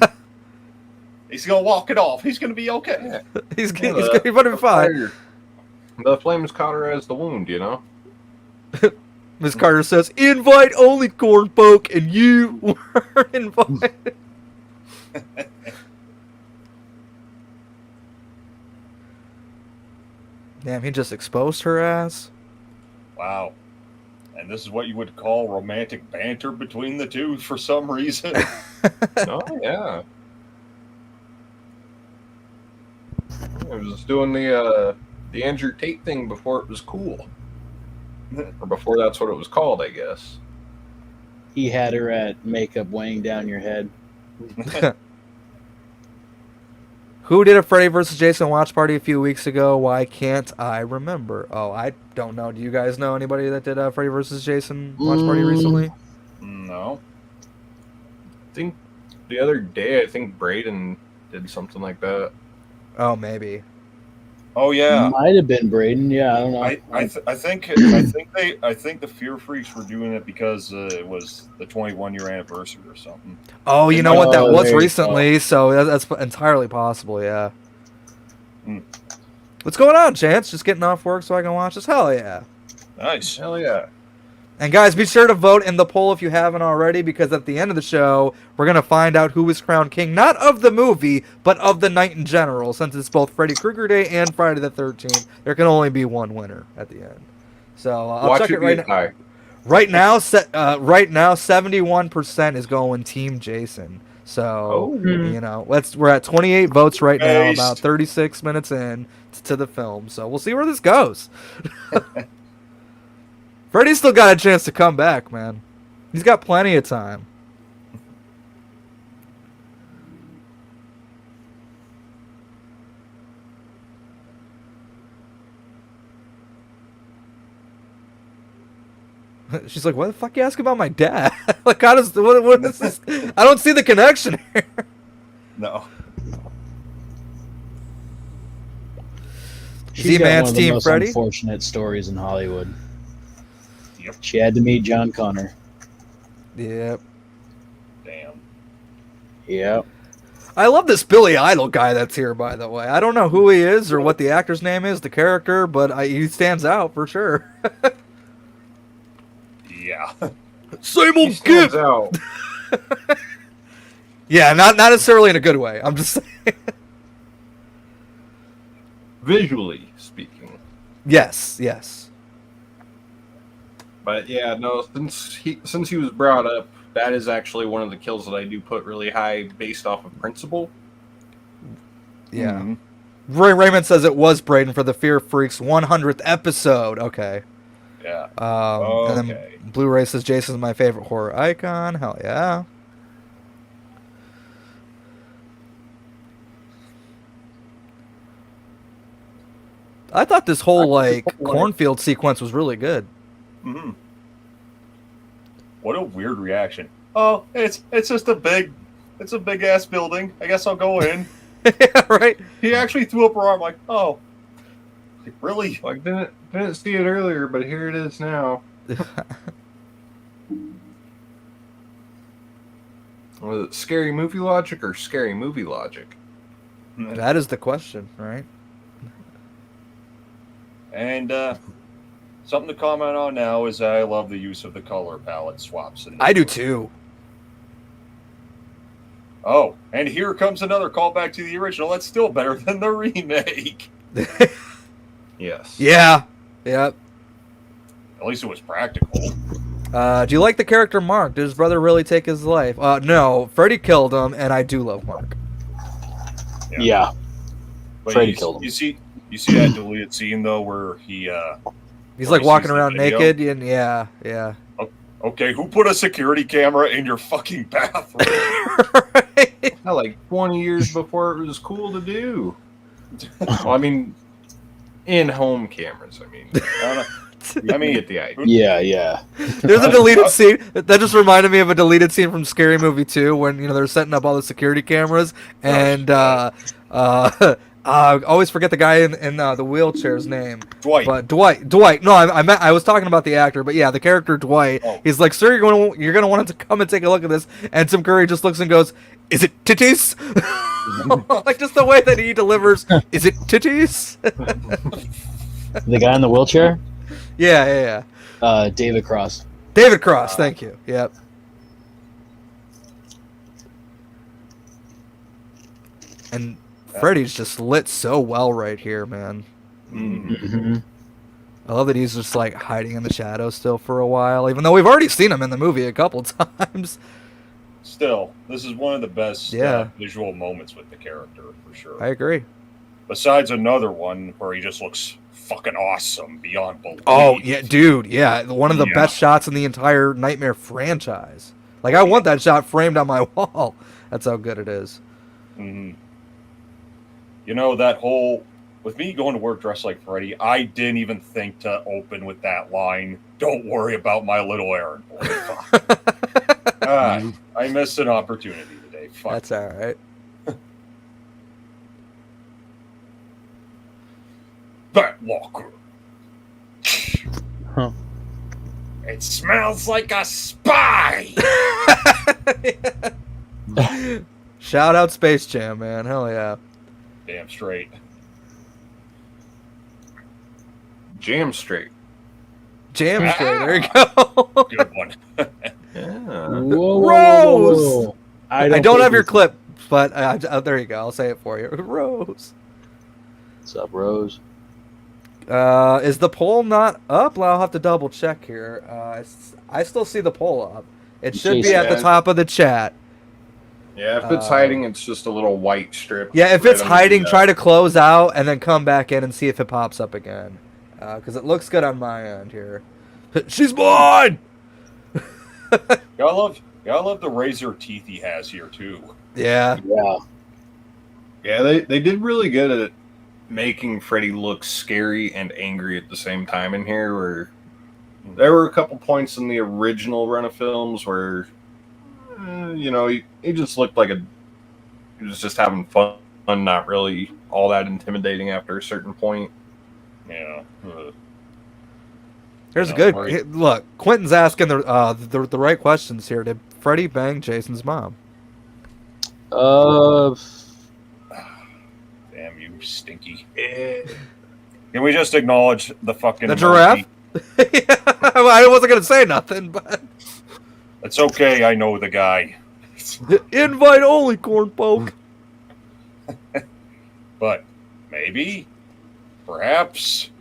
He's gonna walk it off. He's gonna be okay. He's gonna be fine. The flames cauterize the wound, you know. Miss Carter says, "Invite only, corn poke," and you were invited. Damn, he just exposed her ass. Wow. And this is what you would call romantic banter between the two for some reason. Oh yeah. I was doing the Andrew Tate thing before it was cool. Or before that's what it was called, I guess. He had her at makeup weighing down your head. Who did a Freddy vs. Jason watch party a few weeks ago? Why can't I remember? Oh, I don't know. Do you guys know anybody that did a Freddy vs. Jason watch party recently? No. I think the other day, I think Braden did something like that. Oh, maybe. Oh yeah. Might have been Braden. Yeah, I don't know. I think the Fear Freaks were doing it because it was the 21-year anniversary or something. Oh, you know what? That was there you recently, so that's entirely possible. Yeah. What's going on, Chance? Just getting off work so I can watch this? Hell yeah. Nice. Hell yeah. And guys, be sure to vote in the poll if you haven't already, because at the end of the show, we're going to find out who is crowned king, not of the movie, but of the night in general. Since it's both Freddy Krueger Day and Friday the 13th, there can only be one winner at the end. So I'll check it right now. Right now, 71% is going Team Jason. So, you know, we're at 28 votes right now, about 36 minutes in to the film. So we'll see where this goes. Freddy's still got a chance to come back, man. He's got plenty of time. She's like, "Why the fuck you ask about my dad? Like, how does what is this? I don't see the connection here." No. She's got one of the most unfortunate stories in Hollywood. Yep. She had to meet John Connor. Yep. Damn. Yep. I love this Billy Idol guy that's here, by the way. I don't know who he is or what the actor's name is, the character, but he stands out for sure. Yeah. Same old kid. Yeah, not necessarily in a good way. I'm just saying. Visually speaking. Yes, yes. But yeah, no, since he was brought up, that is actually one of the kills that I do put really high based off of principle. Yeah. Mm-hmm. Raymond says it was Braden for the Fear Freaks 100th episode. Okay. Yeah. And then Blu-ray says Jason's my favorite horror icon. Hell yeah. I thought this whole cornfield sequence was really good. Mm-hmm. What a weird reaction. Oh, it's just a big ass building. I guess I'll go in. Yeah, right. He actually threw up her arm like, oh, like, really? Like didn't see it earlier, but here it is now. Was it scary movie logic or scary movie logic? That is the question, right? And something to comment on now is I love the use of the color palette swaps. I do too. Oh, and here comes another callback to the original. That's still better than the remake. Yes. Yeah. Yep. At least it was practical. Do you like the character Mark? Did his brother really take his life? No, Freddy killed him, and I do love Mark. Yeah. Freddy killed him. You see that deleted scene though, where he's like walking around naked, and yeah. Okay, who put a security camera in your fucking bathroom? Right. Like 20 years before it was cool to do. Well, I mean, in-home cameras. I mean, get the idea. Yeah. There's a deleted scene that just reminded me of a deleted scene from Scary Movie 2 when they're setting up all the security cameras, and I always forget the guy in the wheelchair's name. Dwight. But Dwight. No, I was talking about the actor, but yeah, the character Dwight. Oh. He's like, "Sir, you're gonna want to come and take a look at this." And Tim Curry just looks and goes, "Is it titties?" Like just the way that he delivers, "Is it titties?" The guy in the wheelchair? Yeah. David Cross. David Cross, thank you. Yep. And Freddy's just lit so well right here, man. Mm-hmm. I love that he's just like hiding in the shadows still for a while, even though we've already seen him in the movie a couple times. Still, this is one of the best visual moments with the character, for sure. I agree. Besides another one where he just looks fucking awesome beyond belief. Oh, yeah, dude, yeah. One of the best shots in the entire Nightmare franchise. Like, I want that shot framed on my wall. That's how good it is. Mm-hmm. That whole... With me going to work dressed like Freddy, I didn't even think to open with that line, "Don't worry about my little errand boy." I missed an opportunity today. Fuck. That's all right. Bat Walker. Huh. It smells like a spy. Shout out Space Jam, man. Hell yeah. Damn straight. Jam straight. Jam straight. There you go. Good one. Rose. I don't have your clip, but there you go. I'll say it for you. Rose. What's up, Rose? Is the poll not up? Well, I'll have to double check here. I still see the poll up. It should be at the top of the chat. Yeah, if it's hiding, it's just a little white strip. Yeah, if it's hiding, try to close out and then come back in and see if it pops up again. Because it looks good on my end here. She's mine! Y'all love the razor teeth he has here, too. Yeah. Yeah, they did really good at making Freddy look scary and angry at the same time in here, where there were a couple points in the original run of films where he just looked like he was just having fun, not really all that intimidating after a certain point. Yeah. Here's a good look. Quentin's asking the right questions here. Did Freddy bang Jason's mom? Damn you, stinky. Can we just acknowledge the fucking giraffe? I wasn't gonna say nothing, but it's okay. I know the guy. Invite only, corn poke. But maybe, perhaps.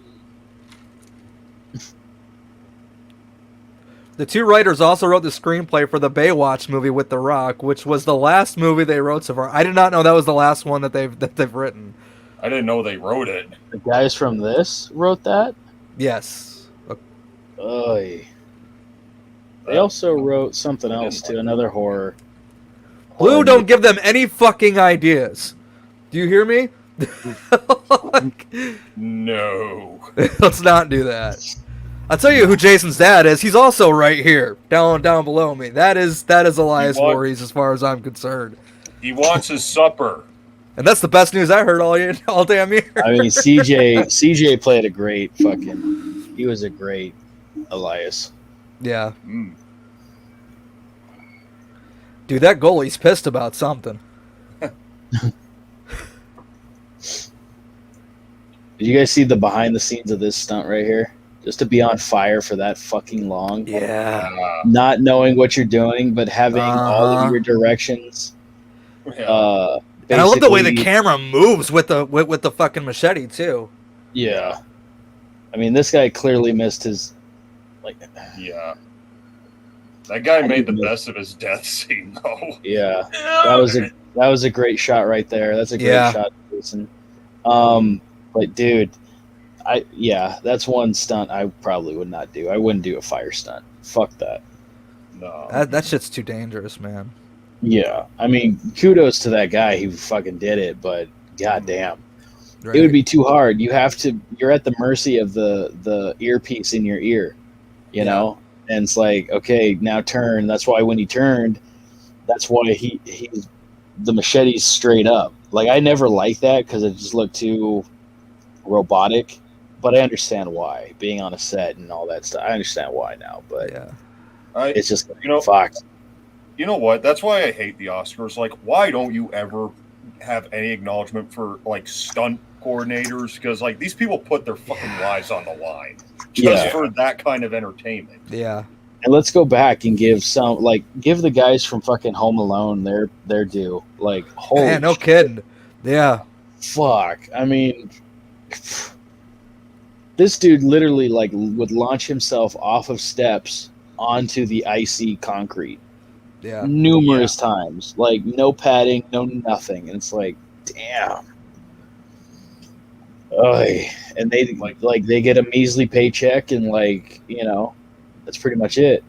The two writers also wrote the screenplay for the Baywatch movie with The Rock, which was the last movie they wrote so far. I did not know that was the last one that they've written. I didn't know they wrote it. The guys from this wrote that? Yes. Oy. They also wrote something else too, another horror. Blue, don't give them any fucking ideas. Do you hear me? No. Let's not do that. I'll tell you who Jason's dad is. He's also right here, down below me. That is Elias Voorhees, as far as I'm concerned. He wants his supper, and that's the best news I heard all damn year. I mean, CJ played a great fucking. He was a great Elias. Yeah. Dude, that goalie's pissed about something. Did you guys see the behind the scenes of this stunt right here? Just to be on fire for that fucking long. Yeah. Not knowing what you're doing, but having all of your directions. And I love the way the camera moves with the fucking machete too. Yeah. I mean, this guy clearly missed his. Yeah. That guy made the best of his death scene, though. Yeah. That was a great shot right there. That's a great shot, Jason. But dude. That's one stunt I probably would not do. I wouldn't do a fire stunt. Fuck that. No. That shit's too dangerous, man. Yeah. I mean, kudos to that guy who fucking did it, but goddamn. Right. It would be too hard. You're at the mercy of the earpiece in your ear, you know? And it's like, okay, now turn. That's why when he turned, that's why the machete's straight up. Like, I never liked that because it just looked too robotic. But I understand why, being on a set and all that stuff. I understand why now, but it's just fuck. You know what? That's why I hate the Oscars. Like, why don't you ever have any acknowledgement for like stunt coordinators? Because like these people put their fucking lives on the line just for that kind of entertainment. Yeah. And let's go back and give the guys from fucking Home Alone their due. Like, holy man, no kidding. Yeah. Fuck. I mean. This dude literally would launch himself off of steps onto the icy concrete. Yeah. Numerous times. Like, no padding, no nothing. And it's like, damn. Oy. And they they get a measly paycheck and that's pretty much it.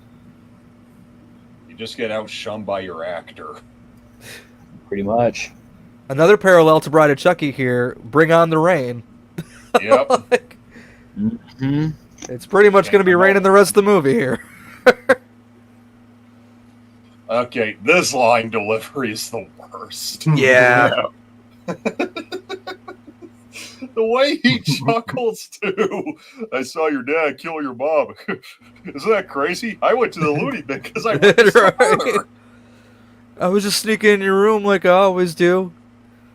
You just get outshunned by your actor. Pretty much. Another parallel to Bride of Chucky here. Bring on the rain. Yep. It's pretty much going to be raining the rest of the movie here. Okay, this line delivery is the worst. Yeah. The way he chuckles too. I saw your dad kill your mom. Isn't that crazy? I went to the loony bin because I went to her. I was just sneaking in your room like I always do.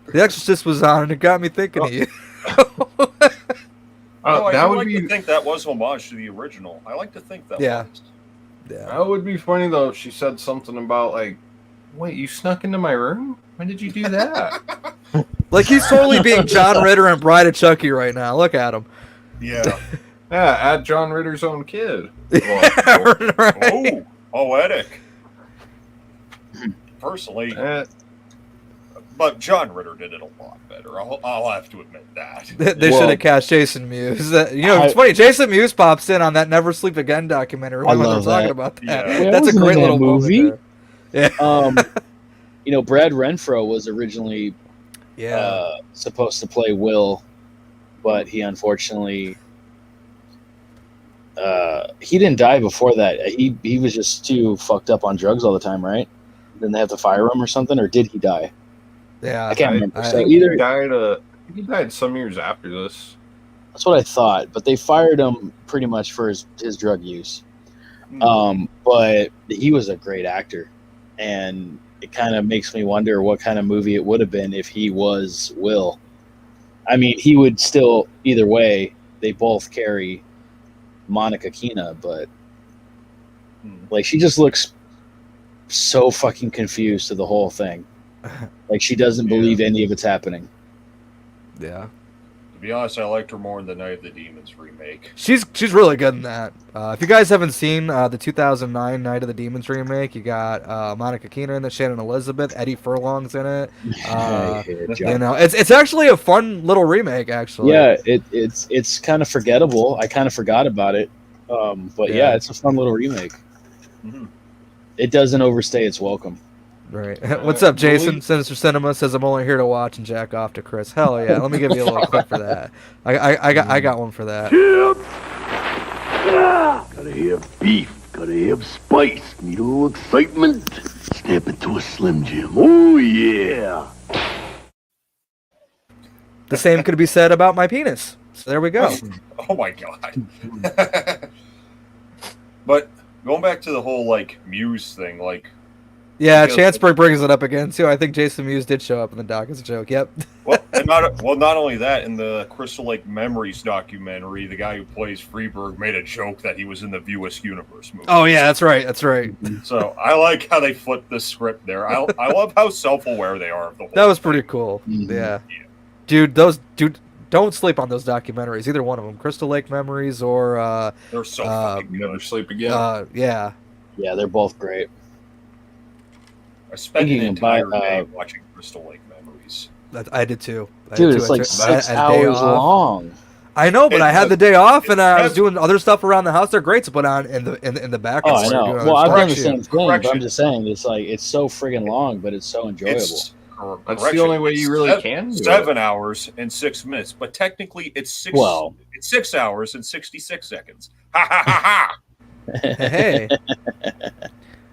The Exorcist was on and it got me thinking of you. No, I that do would like be. to think that was homage to the original. I like to think that Yeah. was. Yeah. That would be funny though if she said something about like, "Wait, you snuck into my room? When did you do that?" Like he's totally being John Ritter and Bride of Chucky right now. Look at him. Yeah. Yeah, at John Ritter's own kid. Right. Poetic. Personally, but John Ritter did it a lot better. I'll have to admit that. They should have cast Jason Mewes. It's funny. Jason Mewes pops in on that Never Sleep Again documentary. I When love they're talking that. about that. Yeah. Wait, That's a wasn't great in that little movie. moment there. Yeah. Brad Renfro was originally supposed to play Will, but he unfortunately he didn't die before that. He was just too fucked up on drugs all the time, right? Then they have to fire him or something, or did he die? Yeah, I can't remember. I So think either he died some years after this. that's what I thought, but they fired him pretty much for his drug use. But he was a great actor, and it kind of makes me wonder what kind of movie it would have been if he was Will. I mean, he would still, either way, they both carry Monica Keena, but like she just looks so fucking confused to the whole thing. Like she doesn't believe any of it's happening. Yeah. To be honest, I liked her more in the Night of the Demons remake. She's really good in that. If you guys haven't seen the 2009 Night of the Demons remake, you got Monica Keena in it, Shannon Elizabeth, Eddie Furlong's in it. It's actually a fun little remake. Actually, Yeah, it's kind of forgettable. I kind of forgot about it, but yeah, it's a fun little remake. Mm-hmm. It doesn't overstay its welcome. Right. What's up, Jason? Sinister Cinema says I'm only here to watch and jack off to Chris. Hell yeah! Let me give you a little clip for that. I got one for that. Gotta have beef, gotta have spice, need a little excitement. Snap into a Slim Jim. Oh yeah. The same could be said about my penis. So there we go. Oh my god. But going back to the whole Muse thing, yeah, Chancebrook brings it up again too. I think Jason Mewes did show up in the doc as a joke. Yep. Not only that, in the Crystal Lake Memories documentary, the guy who plays Freeberg made a joke that he was in the View Askew Universe movie. Oh yeah, that's right. That's right. So I like how they flipped the script there. I love how self-aware they are of the whole That was thing. pretty cool. Mm-hmm. Yeah. Dude, don't sleep on those documentaries. Either one of them, Crystal Lake Memories or they're so fucking good. Never Sleep Again. Yeah, they're both great. I spent an Thinking entire about, day watching Crystal Lake Memories. I did too. Dude, it's like 6 hours long. I know, but I had the day off and I was doing other stuff around the house. They're great to put on in the background. Oh, I know. Well, I've done the same thing, but I'm just saying it's so friggin' long, but it's so enjoyable. That's the only way you really can do it. 7 hours and 6 minutes, but technically it's 6 hours and 66 seconds. Ha ha ha ha! Hey.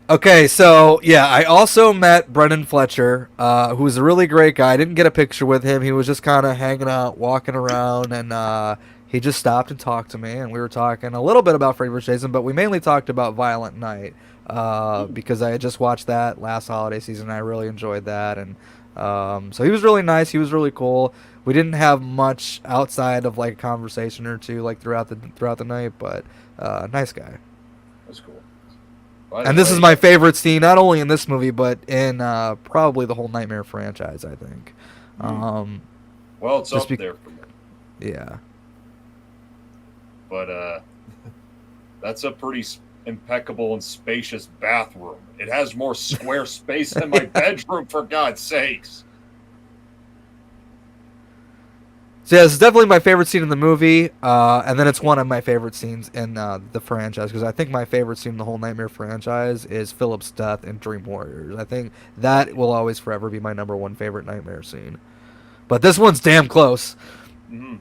Okay, so yeah, I also met Brendan Fletcher, who was a really great guy. I didn't get a picture with him. He was just kind of hanging out, walking around, and he just stopped and talked to me. And we were talking a little bit about Freddy vs. Jason, but we mainly talked about Violent Night because I had just watched that last holiday season. And I really enjoyed that, and so he was really nice. He was really cool. We didn't have much outside of a conversation or two throughout the night, but nice guy. That's cool. And this is my favorite scene, not only in this movie, but in probably the whole Nightmare franchise, I think. Well, it's up there for me. Yeah. But that's a pretty impeccable and spacious bathroom. It has more square space than my bedroom, for God's sakes. So yeah, it's definitely my favorite scene in the movie, and then it's one of my favorite scenes in the franchise, because I think my favorite scene in the whole Nightmare franchise is Philip's death in Dream Warriors. I think that will always forever be my number one favorite Nightmare scene. But this one's damn close. Mm-hmm.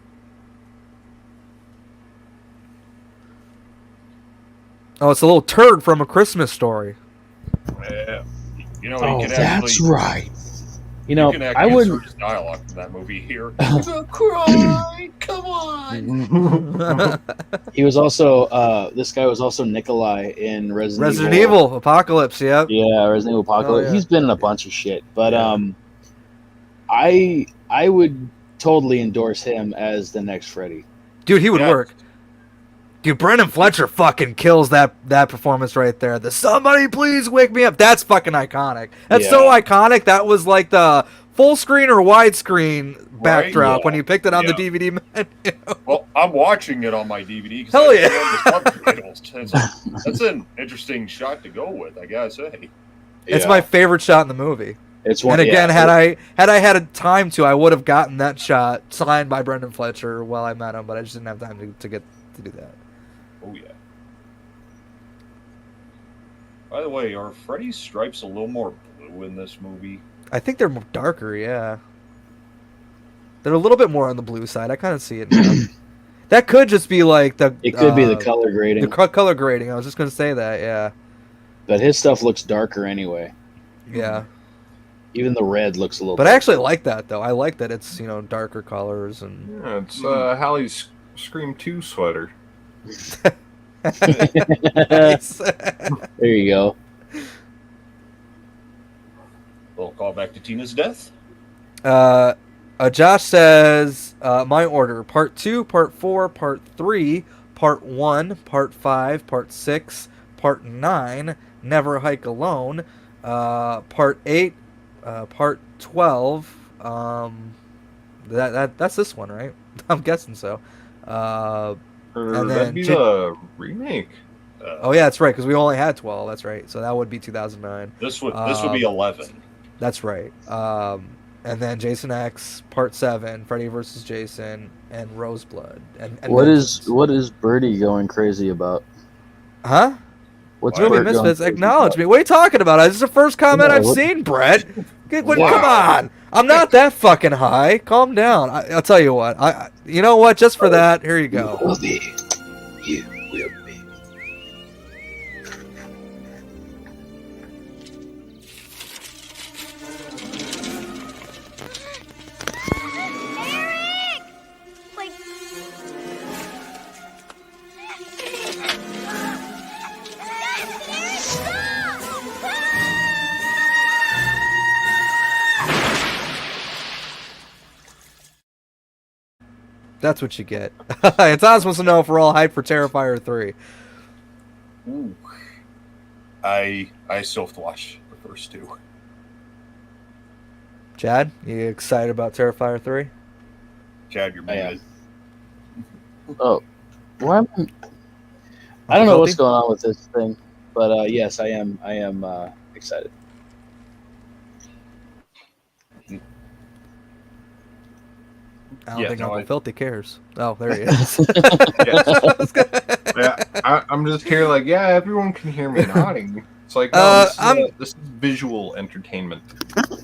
Oh, it's a little turd from A Christmas Story. Yeah. You know, Oh, he can that's actually, right. You know, can I wouldn't. his dialogue from that movie here. Cry, come on. He was also this guy was also Nikolai in Resident Evil Apocalypse. Yep. Yeah, Resident Evil Apocalypse. Oh, yeah. He's been in a bunch of shit, but I would totally endorse him as the next Freddy. Dude, he would work. Dude, Brendan Fletcher fucking kills that performance right there. The "Somebody Please Wake Me Up." That's fucking iconic. That's so iconic. That was like the full screen or widescreen backdrop when you picked it on the DVD menu. Well, I'm watching it on my DVD. Hell yeah! That's an interesting shot to go with, I gotta say. It's my favorite shot in the movie. It's one. And again, had I had a time to, I would have gotten that shot signed by Brendan Fletcher while I met him, but I just didn't have time to do that. Oh yeah. By the way, are Freddy's stripes a little more blue in this movie? I think they're more darker, yeah. They're a little bit more on the blue side. I kind of see it now. That could just be like the... It could be the color grading. The color grading. I was just going to say that, yeah. But his stuff looks darker anyway. Yeah. Even the red looks a little... But I actually like that, though. I like that it's, darker colors. And Yeah, it's Hallie's Scream 2 sweater. Nice. There you go. Little call back to Tina's death. Josh says, my order: Part 2, Part 4, Part 3, Part 1, Part 5, Part 6, Part 9, Never Hike Alone, Part 8, Part 12. That's this one, right? I'm guessing so. And that'd be the remake. Oh yeah, that's right, because we only had 12. That's right. So that would be 2009. This would be 11. That's right. And then Jason X, Part 7, Freddy vs. Jason, and Roseblood. And what is Birdie going crazy about? Huh? What's Movie Misfits? Acknowledge me. What are you talking about? This is the first comment I've seen, Brett. Come on. I'm not that fucking high. Calm down. I'll tell you what. You know what? Just for that, here you go. You will be. You will be. That's what you get. It's not supposed to know if we're all hyped for Terrifier 3. Ooh. I still have to watch the first two. Chad, you excited about Terrifier 3? Chad, you're muted. Oh, well, I don't know what's going on with this thing, but yes, I am excited. I don't think Uncle Filthy cares. Oh, there he is. I'm just here like, yeah, everyone can hear me nodding. It's like, no, this is visual entertainment.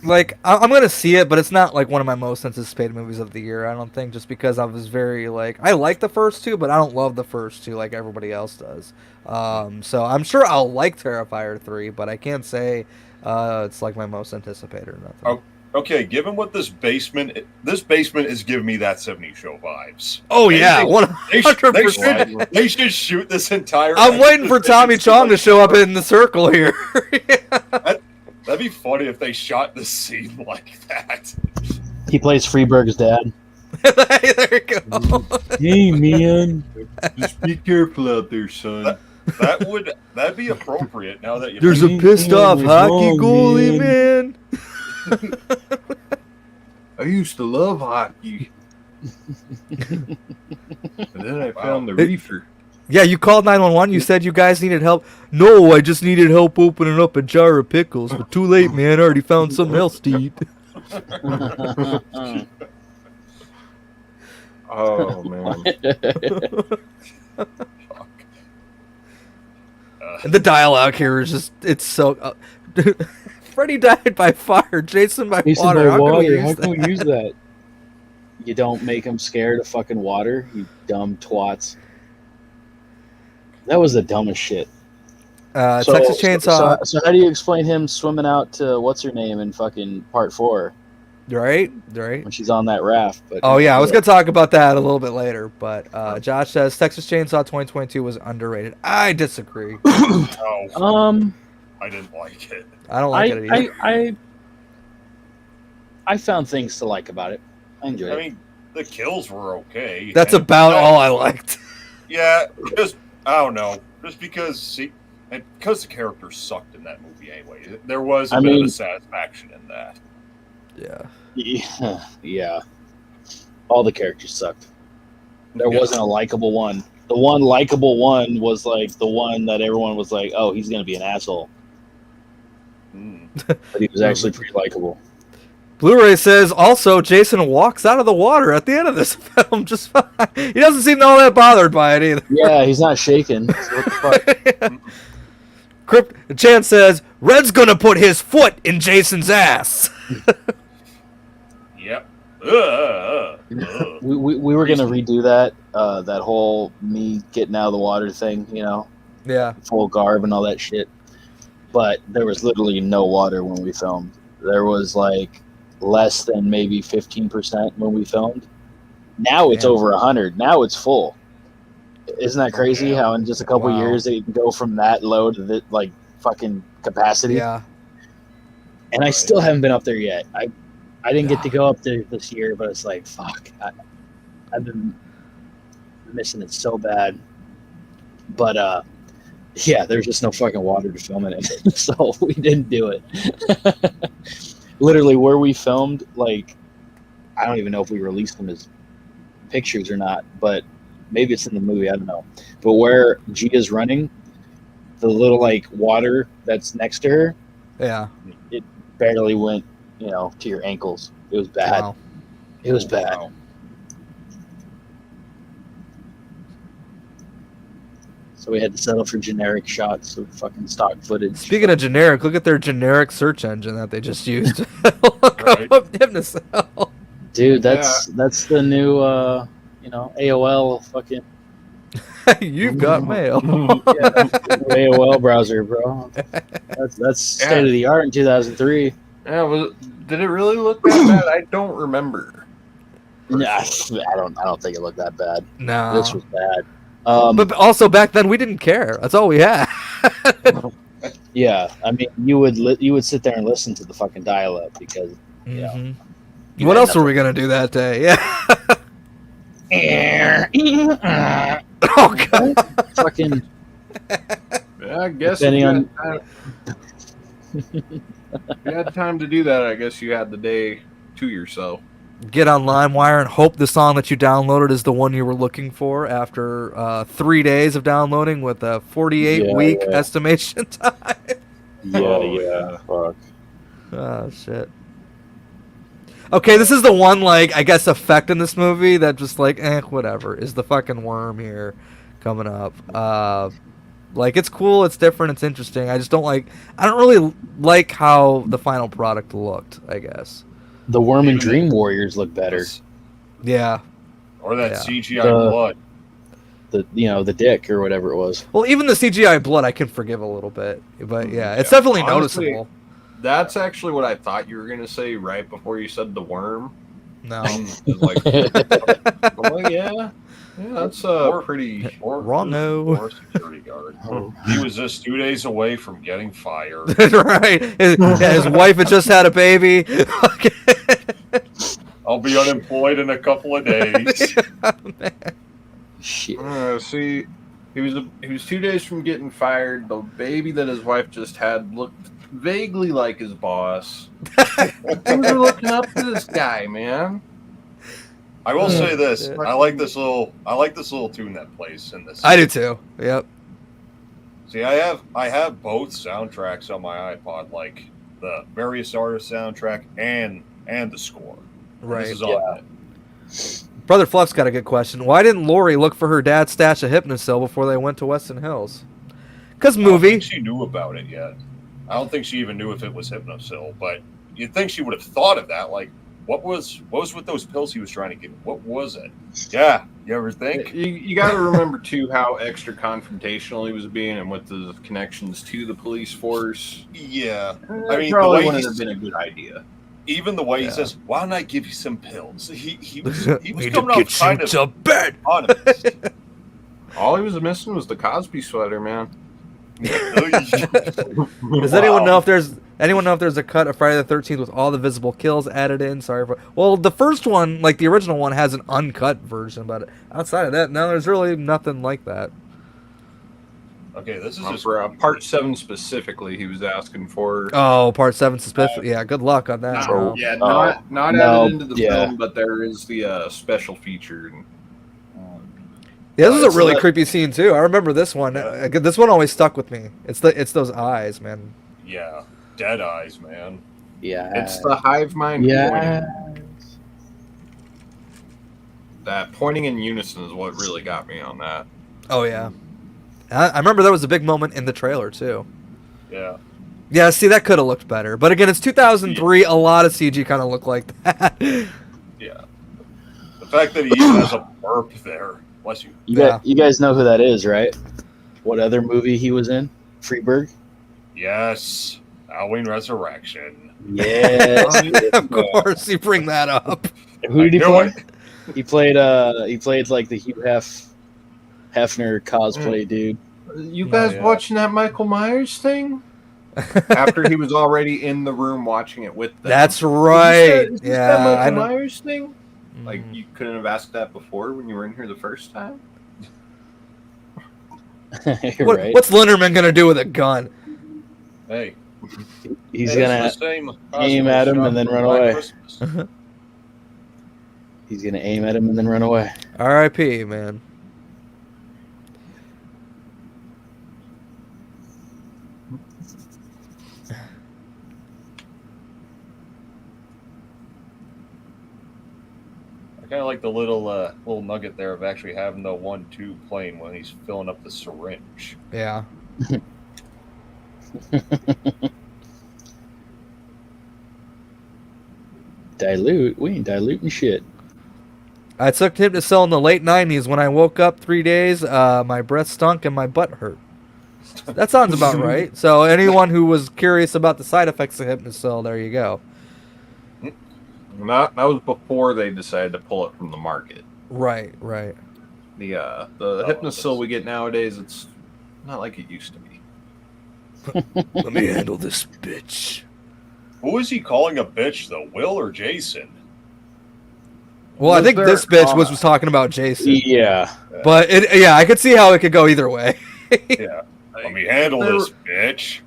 Like, I'm going to see it, but it's not like one of my most anticipated movies of the year, I don't think, just because I was very, like, I like the first two, but I don't love the first two like everybody else does. So I'm sure I'll like Terrifier 3, but I can't say it's like my most anticipated or nothing. Okay, given what this basement is giving me that 70s Show vibes. Oh yeah, 100%. They should shoot this entire. I'm waiting for Tommy Chong to show up in the circle here. That'd be funny if they shot this scene like that. He plays Freeberg's dad. There you go. Hey man, just be careful out there, son. That'd be appropriate now that you. There's a pissed off hockey goalie, man. I used to love hockey. And then I found the reefer. Yeah, you called 911. You said you guys needed help. No, I just needed help opening up a jar of pickles. But too late, man. I already found something else to eat. Oh, man. And the dialogue here is just, it's so... Freddy died by fire, Jason by water. How can we use that? You don't make him scared of fucking water, you dumb twats. That was the dumbest shit. Texas Chainsaw. So how do you explain him swimming out to what's her name in fucking part 4? Right. When she's on that raft. But oh yeah, I was gonna talk about that a little bit later. But Josh says Texas Chainsaw 2022 was underrated. I disagree. I didn't like it. I don't like it either. I found things to like about it. I enjoyed it. I mean, the kills were okay. That's about all I liked. Yeah, just I don't know, just because because the characters sucked in that movie anyway. There was a bit of a satisfaction in that. Yeah. All the characters sucked. There wasn't a likable one. The one likable one was like the one that everyone was like, "Oh, he's gonna be an asshole," but he was actually pretty likable. Blu-ray says also Jason walks out of the water at the end of this film just fine. He doesn't seem all that bothered by it either. Yeah, he's not shaking. So what the fuck? Chan says Red's gonna put his foot in Jason's ass. Yep. We were gonna redo that whole me getting out of the water thing, you know? Yeah. Full garb and all that shit. But there was literally no water when we filmed. There was like less than maybe 15% when we filmed. Now it's over 100. Now it's full. Isn't that crazy? How in just a couple years they can go from that low to the like fucking capacity? Yeah. And I still haven't been up there yet. I didn't get to go up there this year, but it's like fuck. I've been missing it so bad. But yeah, there's just no fucking water to film in it, so we didn't do it. Literally, where we filmed, like, I don't even know if we released them as pictures or not, but maybe it's in the movie, I don't know. But where Gia's running, the little, like, water that's next to her, it barely went, you know, to your ankles. It was bad. Wow. It was bad. Wow. So we had to settle for generic shots of fucking stock footage. Speaking of generic, look at their generic search engine that they just used. Look up Hypnocell. Dude, that's the new you know, AOL fucking You've got mail. Yeah, that's the new AOL browser, bro. That's state of the art in 2003. Yeah, did it really look that bad? I don't remember. Nah, I don't think it looked that bad. No. This was bad. But also back then we didn't care. That's all we had. Yeah, I mean, you would sit there and listen to the fucking dial-up because what else were we gonna do that day? Yeah. Oh god. Fucking. Yeah, I guess Depending on. if you had time to do that, I guess you had the day to yourself. Get on LimeWire and hope the song that you downloaded is the one you were looking for after 3 days of downloading with a 48-week estimation time. Yeah, fuck. Oh, shit. Okay, this is the one, like, I guess, effect in this movie that just, like, whatever, is the fucking worm here coming up. Like, it's cool, it's different, it's interesting. I just don't really like how the final product looked, I guess. The Worm and Dream Warriors look better. Yeah. Or that CGI blood. The dick or whatever it was. Well, even the CGI blood I can forgive a little bit. But yeah, it's definitely Honestly, noticeable. That's actually what I thought you were going to say right before you said the worm. No. Well, yeah, that's pretty... Wrong-o. Security guard. He was just 2 days away from getting fired. Right. His wife had just had a baby. I'll be unemployed in a couple of days. Shit. See, he was 2 days from getting fired. The baby that his wife just had looked vaguely like his boss. Things are looking up to this guy, man. I will say this: I like this little tune that plays in this. I do too. Yep. See, I have both soundtracks on my iPod, like the various artist soundtrack and the score. Right. This is on it. Brother Fluff's got a good question. Why didn't Lori look for her dad's stash of Hypnocell before they went to Weston Hills? Because movie. I don't think she knew about it yet. I don't think she even knew if it was Hypnocell, but you'd think she would have thought of that. Like, what was with those pills he was trying to get? What was it? Yeah, you ever think? You got to remember too how extra confrontational he was being, and with the connections to the police force. Yeah, I mean, probably wouldn't have been a good idea. Even the way he says, "Why don't I give you some pills?" He was coming to off get kind you of to bed. honest. All he was missing was the Cosby sweater, man. Does anyone know if there's Anyone know if there's a cut of Friday the 13th with all the visible kills added in? Sorry for. Well, the first one, like the original one, has an uncut version, but outside of that, no, there's really nothing like that. Okay, this is just for part 7 specifically. He was asking for. Oh, part 7 specifically. Yeah, good luck on that. No, yeah, not added into the film, but there is the special feature. Yeah, this is a really creepy scene too. I remember this one. This one always stuck with me. It's those eyes, man. Yeah, dead eyes, man. Yeah, it's the hive mind. Yeah, that pointing in unison is what really got me on that. Oh yeah, I remember there was a big moment in the trailer too. Yeah. Yeah, see, that could have looked better, but again, it's 2003. A lot of CG kind of looked like that. Yeah. The fact that he even has a burp there. Bless you. You guys know who that is, right? What other movie he was in? Freeburg? Yes. Halloween Resurrection. Yes. Of course, you bring that up. Who did he play? He played like the Hugh Hefner cosplay dude. You guys watching that Michael Myers thing? After he was already in the room watching it with them. That's right. Is this that Michael Myers thing? Like, you couldn't have asked that before when you were in here the first time? What's Linderman going to do with a gun? Hey. He's going to aim at him and then run away. He's going to aim at him and then run away. R.I.P., man. Kind of like the little nugget there of actually having the 1-2 playing when he's filling up the syringe. Yeah. Dilute? We ain't diluting shit. I took Hypnocil in the late 90s. When I woke up 3 days, my breath stunk and my butt hurt. That sounds about right. So anyone who was curious about the side effects of Hypnocil, there you go. That was before they decided to pull it from the market. Right. The Hypnocil we get nowadays, it's not like it used to be. Let me handle this bitch. Who is he calling a bitch, though? Will or Jason? Well, I think this bitch was talking about Jason. Yeah. But, I could see how it could go either way. Yeah. Let me handle this bitch.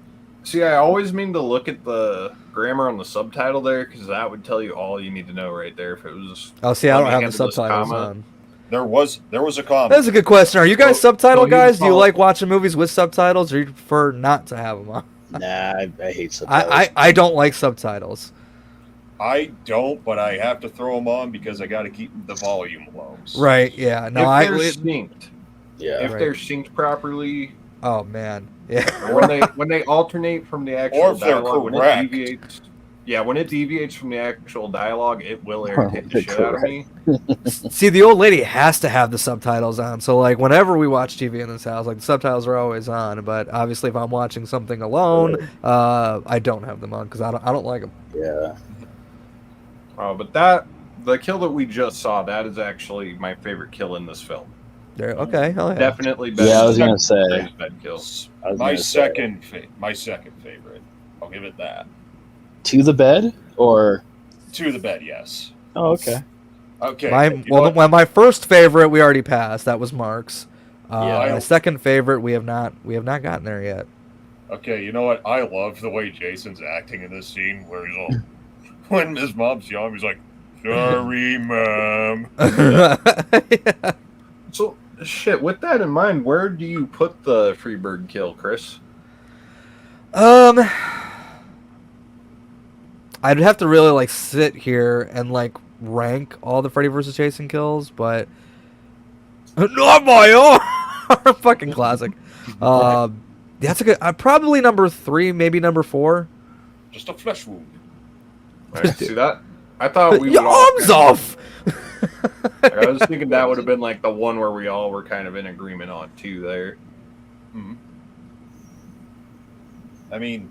See, I always mean to look at the grammar on the subtitle there, because that would tell you all you need to know right there. If it was, oh, see, I don't have the subtitles on. There was a comment. That's a good question. Are you guys subtitle guys? Do you like watching movies with subtitles, or you prefer not to have them on? Nah, I hate subtitles. I don't like subtitles. I don't, but I have to throw them on because I got to keep the volume low. So. Right? Yeah. No, if they're synced. Yeah. If they're synced properly. Oh man. Yeah. when they alternate from the actual dialogue, when it deviates. Yeah, when it deviates from the actual dialogue, it will irritate the shit out of me. See, the old lady has to have the subtitles on. So, like, whenever we watch TV in this house, like, the subtitles are always on. But obviously, if I'm watching something alone, I don't have them on because I don't like them. Yeah. Oh, but the kill that we just saw, that is actually my favorite kill in this film. Okay. Oh, yeah. Definitely better. Yeah, I was gonna say. My second favorite. I'll give it that. To the bed, or to the bed? Yes. Oh, okay. Okay. My first favorite we already passed. That was Mark's. Yeah. My second favorite we have not gotten there yet. Okay. You know what? I love the way Jason's acting in this scene where he's all when his mom's young, he's like, "Sorry, mom." Yeah. So. Shit, with that in mind, where do you put the Freeburg kill, Chris? I'd have to really like sit here and like rank all the Freddy vs. Jason kills, but not my own. Fucking classic. That's a good. Probably number 3, maybe number 4. Just a flesh wound. Right, see that? I thought we your arms off. I was thinking that would have been like the one where we all were kind of in agreement on too there. Mm-hmm. I mean,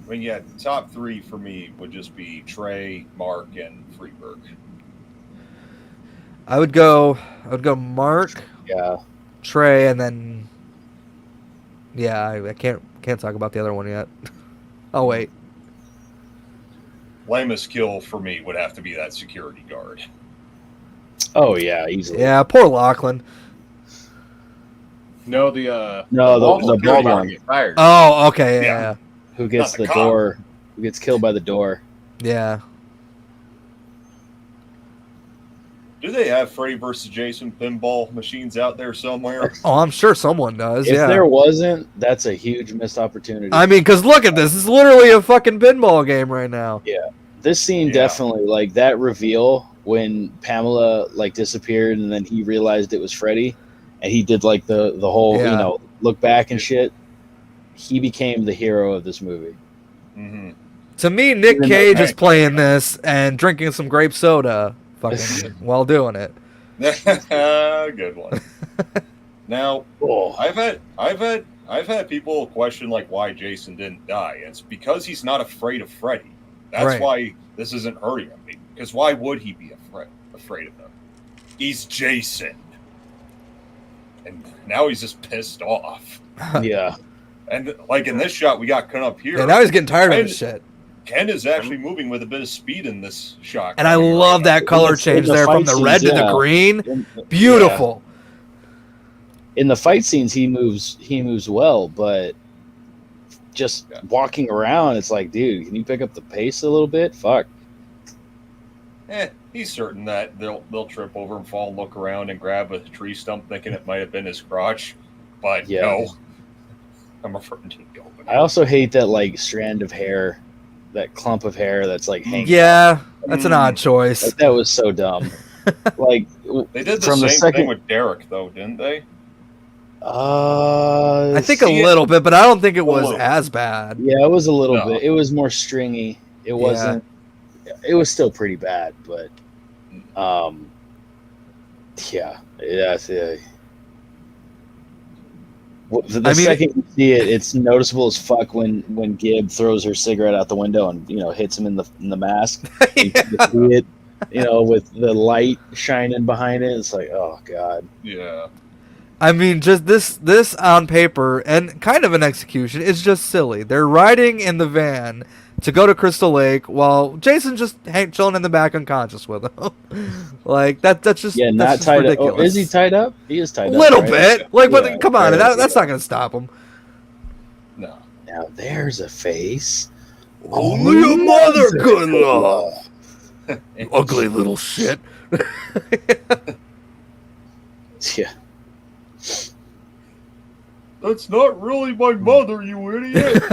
yeah, top 3 for me would just be Trey, Mark, and Freeburg. I would go Mark, yeah, Trey, and then Yeah, I can't talk about the other one yet. Oh wait. Lamest kill for me would have to be that security guard. Oh yeah, easily. Yeah, poor Lachlan. No, the bald one. Fired. Oh, okay, yeah. Who gets Not the the cop. door? Who gets killed by the door? Yeah. Do they have Freddy versus Jason pinball machines out there somewhere? Oh, I'm sure someone does. If yeah. there wasn't, that's a huge missed opportunity. I mean, because look at this. It's literally a fucking pinball game right now. Yeah. This scene definitely, like, that reveal when Pamela, like, disappeared and then he realized it was Freddy and he did, like, the whole, you know, look back and shit. He became the hero of this movie. Mm-hmm. To me, Nick Cage is playing this and drinking some grape soda fucking while doing it. Good one. Now, I've had people question like why Jason didn't die. It's because he's not afraid of Freddy. That's why this isn't hurting him. Because why would he be afraid of him? He's Jason, and now he's just pissed off. Yeah. And like in this shot, we got cut up here. Yeah, now he's getting tired of this shit. Ken is actually moving with a bit of speed in this shot. And I love that color change there from the red to the green. Beautiful. In the fight scenes, he moves well, but just walking around, it's like, dude, can you pick up the pace a little bit? Fuck. He's certain that they'll trip over and fall and look around and grab a tree stump thinking it might have been his crotch. But no. I'm afraid to go. I also hate that, like, strand of hair, that clump of hair that's, like, hanging. Yeah, that's an odd choice. Like, that was so dumb. Like, they did the same thing with Derek, though, didn't they? I think a little bit, but I don't think it was as bad. Yeah, it was a little bit. It was more stringy. It wasn't. It was still pretty bad, but yeah. The second you see it, it's noticeable as fuck when Gib throws her cigarette out the window and hits him in the mask. You can see it, with the light shining behind it. It's like, oh god. Yeah. I mean, just this on paper and kind of an execution is just silly. They're riding in the van to go to Crystal Lake while Jason's just chilling in the back unconscious with them. Like that's just not that's just tied ridiculous. up. Oh, is he tied up? He is tied up. A little right? bit. Like, but come on, that's not going to stop him. No. Now there's a face. Only your mother could love. You ugly little shit. Yeah. That's not really my mother, you idiot.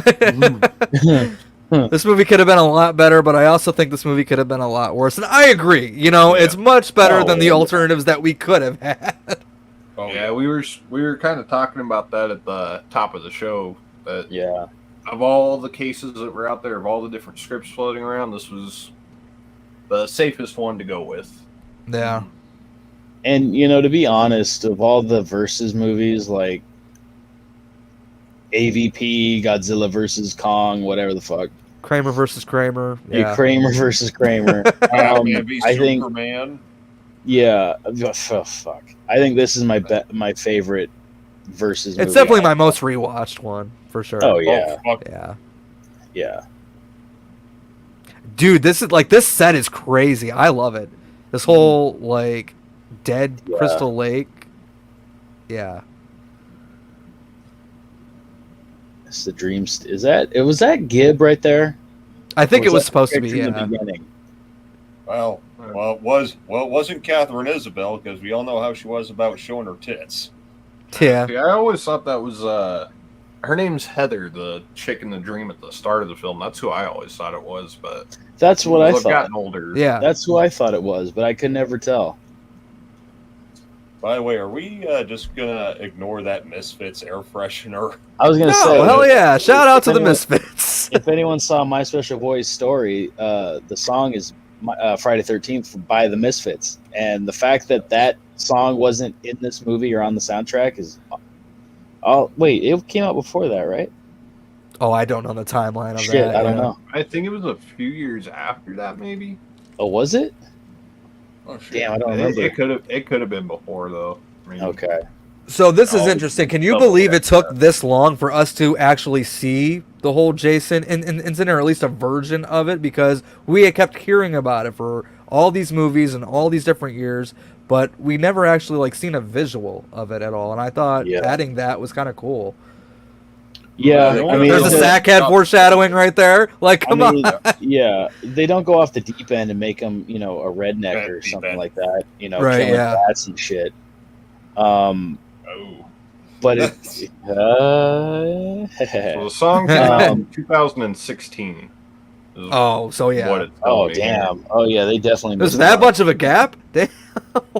This movie could have been a lot better, but I also think this movie could have been a lot worse. And I agree. It's much better than the alternatives that we could have had. Oh yeah, we were kind of talking about that at the top of the show. That of all the cases that were out there, of all the different scripts floating around, this was the safest one to go with. Yeah. And to be honest, of all the versus movies, like AVP, Godzilla versus Kong, whatever the fuck. Kramer versus Kramer. Yeah. Kramer versus Kramer. I think. Superman. Yeah. Oh, fuck. I think this is my favorite versus movie. It's definitely my most rewatched one, for sure. Oh, yeah. Oh, fuck. Yeah. Yeah. Dude, this set is crazy. I love it. This whole, like, dead Crystal Lake. Yeah. The dreams. Was that Gib right there? I think it was supposed to be. In the beginning. Well, it wasn't Catherine Isabel because we all know how she was about showing her tits. Yeah. I always thought that was her name's Heather, the chick in the dream at the start of the film. That's who I always thought it was, but that's what I thought. Gotten older. Yeah, that's who I thought it was, but I could never tell. By the way, are we just gonna ignore that Misfits air freshener? I was gonna say, hell yeah! Shout out to the Misfits. If anyone saw My Special Boy's story, the song is Friday 13th by the Misfits, and the fact that song wasn't in this movie or on the soundtrack is. Oh wait, it came out before that, right? Oh, I don't know the timeline of Shit, that. I don't know. I think it was a few years after that, maybe. Oh, was it? Oh shit! Damn, I don't remember. It could have been before though. Okay. So this is interesting. Can you believe it took this long for us to actually see the whole Jason incident, or at least a version of it? Because we had kept hearing about it for all these movies and all these different years, but we never actually like seen a visual of it at all. And I thought adding that was kind of cool. Yeah, I mean, there's a sackhead foreshadowing right there. Like, come on. Yeah, they don't go off the deep end and make him, you know, a redneck or something like that. You know, right, killing bats and shit. But well, the song came out in 2016. Oh, so yeah. Oh, damn. Oh, yeah, they definitely. There's that much of a gap? Damn.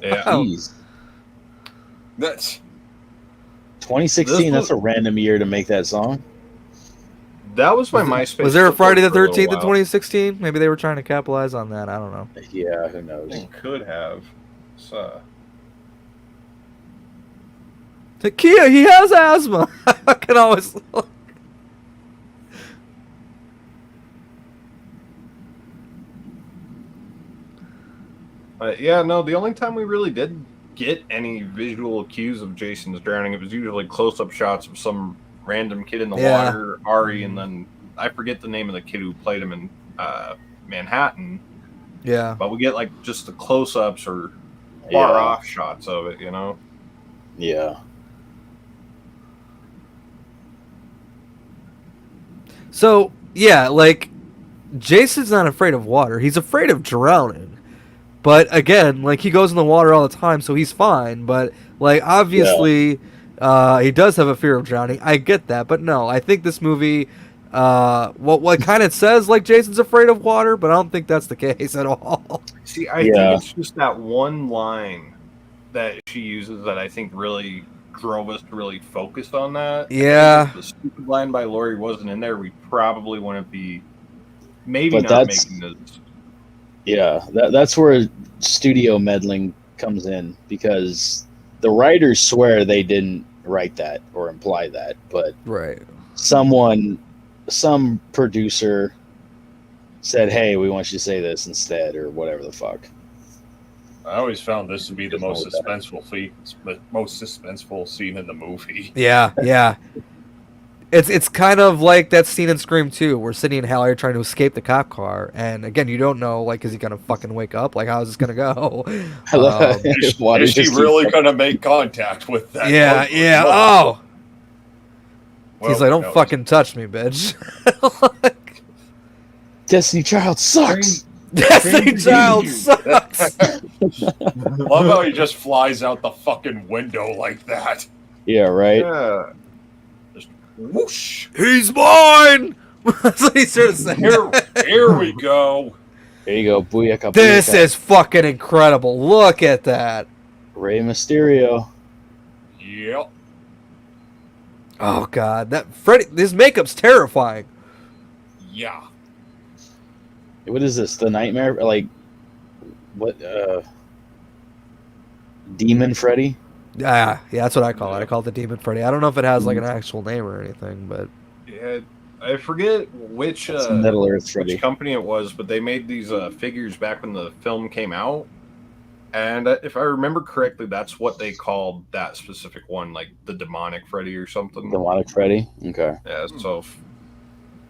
Yeah. Jeez. That's 2016. That's a random year to make that song. That was my MySpace. Was there a Friday the 13th in 2016? Maybe they were trying to capitalize on that. I don't know. Yeah, who knows? It could have. Kia, he has asthma. I can always look. Yeah, no, the only time we really did get any visual cues of Jason's drowning, it was usually close-up shots of some random kid in the water, Ari, and then I forget the name of the kid who played him in Manhattan. Yeah. But we get like just the close-ups or far-off shots of it, you know? Yeah. So, yeah, like, Jason's not afraid of water. He's afraid of drowning. But, again, like, he goes in the water all the time, so he's fine. But, like, obviously, he does have a fear of drowning. I get that. But, no, I think this movie, what kind of says, like, Jason's afraid of water, but I don't think that's the case at all. See, I think it's just that one line that she uses that I think really drove us to really focus on that. Yeah. If the stupid line by Lori wasn't in there, we probably wouldn't be making this. Yeah, that's where studio meddling comes in, because the writers swear they didn't write that or imply that, but some producer said, "Hey, we want you to say this instead," or whatever the fuck. I always found this to be the most suspenseful scene in the movie. Yeah, yeah. It's kind of like that scene in Scream 2 where Sidney and Hallie are trying to escape the cop car, and again, you don't know, like, is he gonna fucking wake up? Like, how is this gonna go? Is she really gonna make contact with that? Yeah, yeah. Oh, well, he's like, "Don't fucking touch me, bitch." Destiny Child sucks. Destiny Child sucks. Love how he just flies out the fucking window like that. Yeah, right. Yeah. Just whoosh. He's mine. That's what he's trying to say. Here we go. There you go. Booyaka. This is fucking incredible. Look at that. Rey Mysterio. Yep. Oh god, that Freddy. His makeup's terrifying. Yeah. What is this? The Nightmare? Like, what? Demon Freddy? Yeah, that's what I call it. I call it the Demon Freddy. I don't know if it has like an actual name or anything, but yeah, I forget which Middle Earth Freddy. Which company it was, but they made these figures back when the film came out, and if I remember correctly, that's what they called that specific one, like the Demonic Freddy or something. Demonic Freddy. Okay. Yeah. So.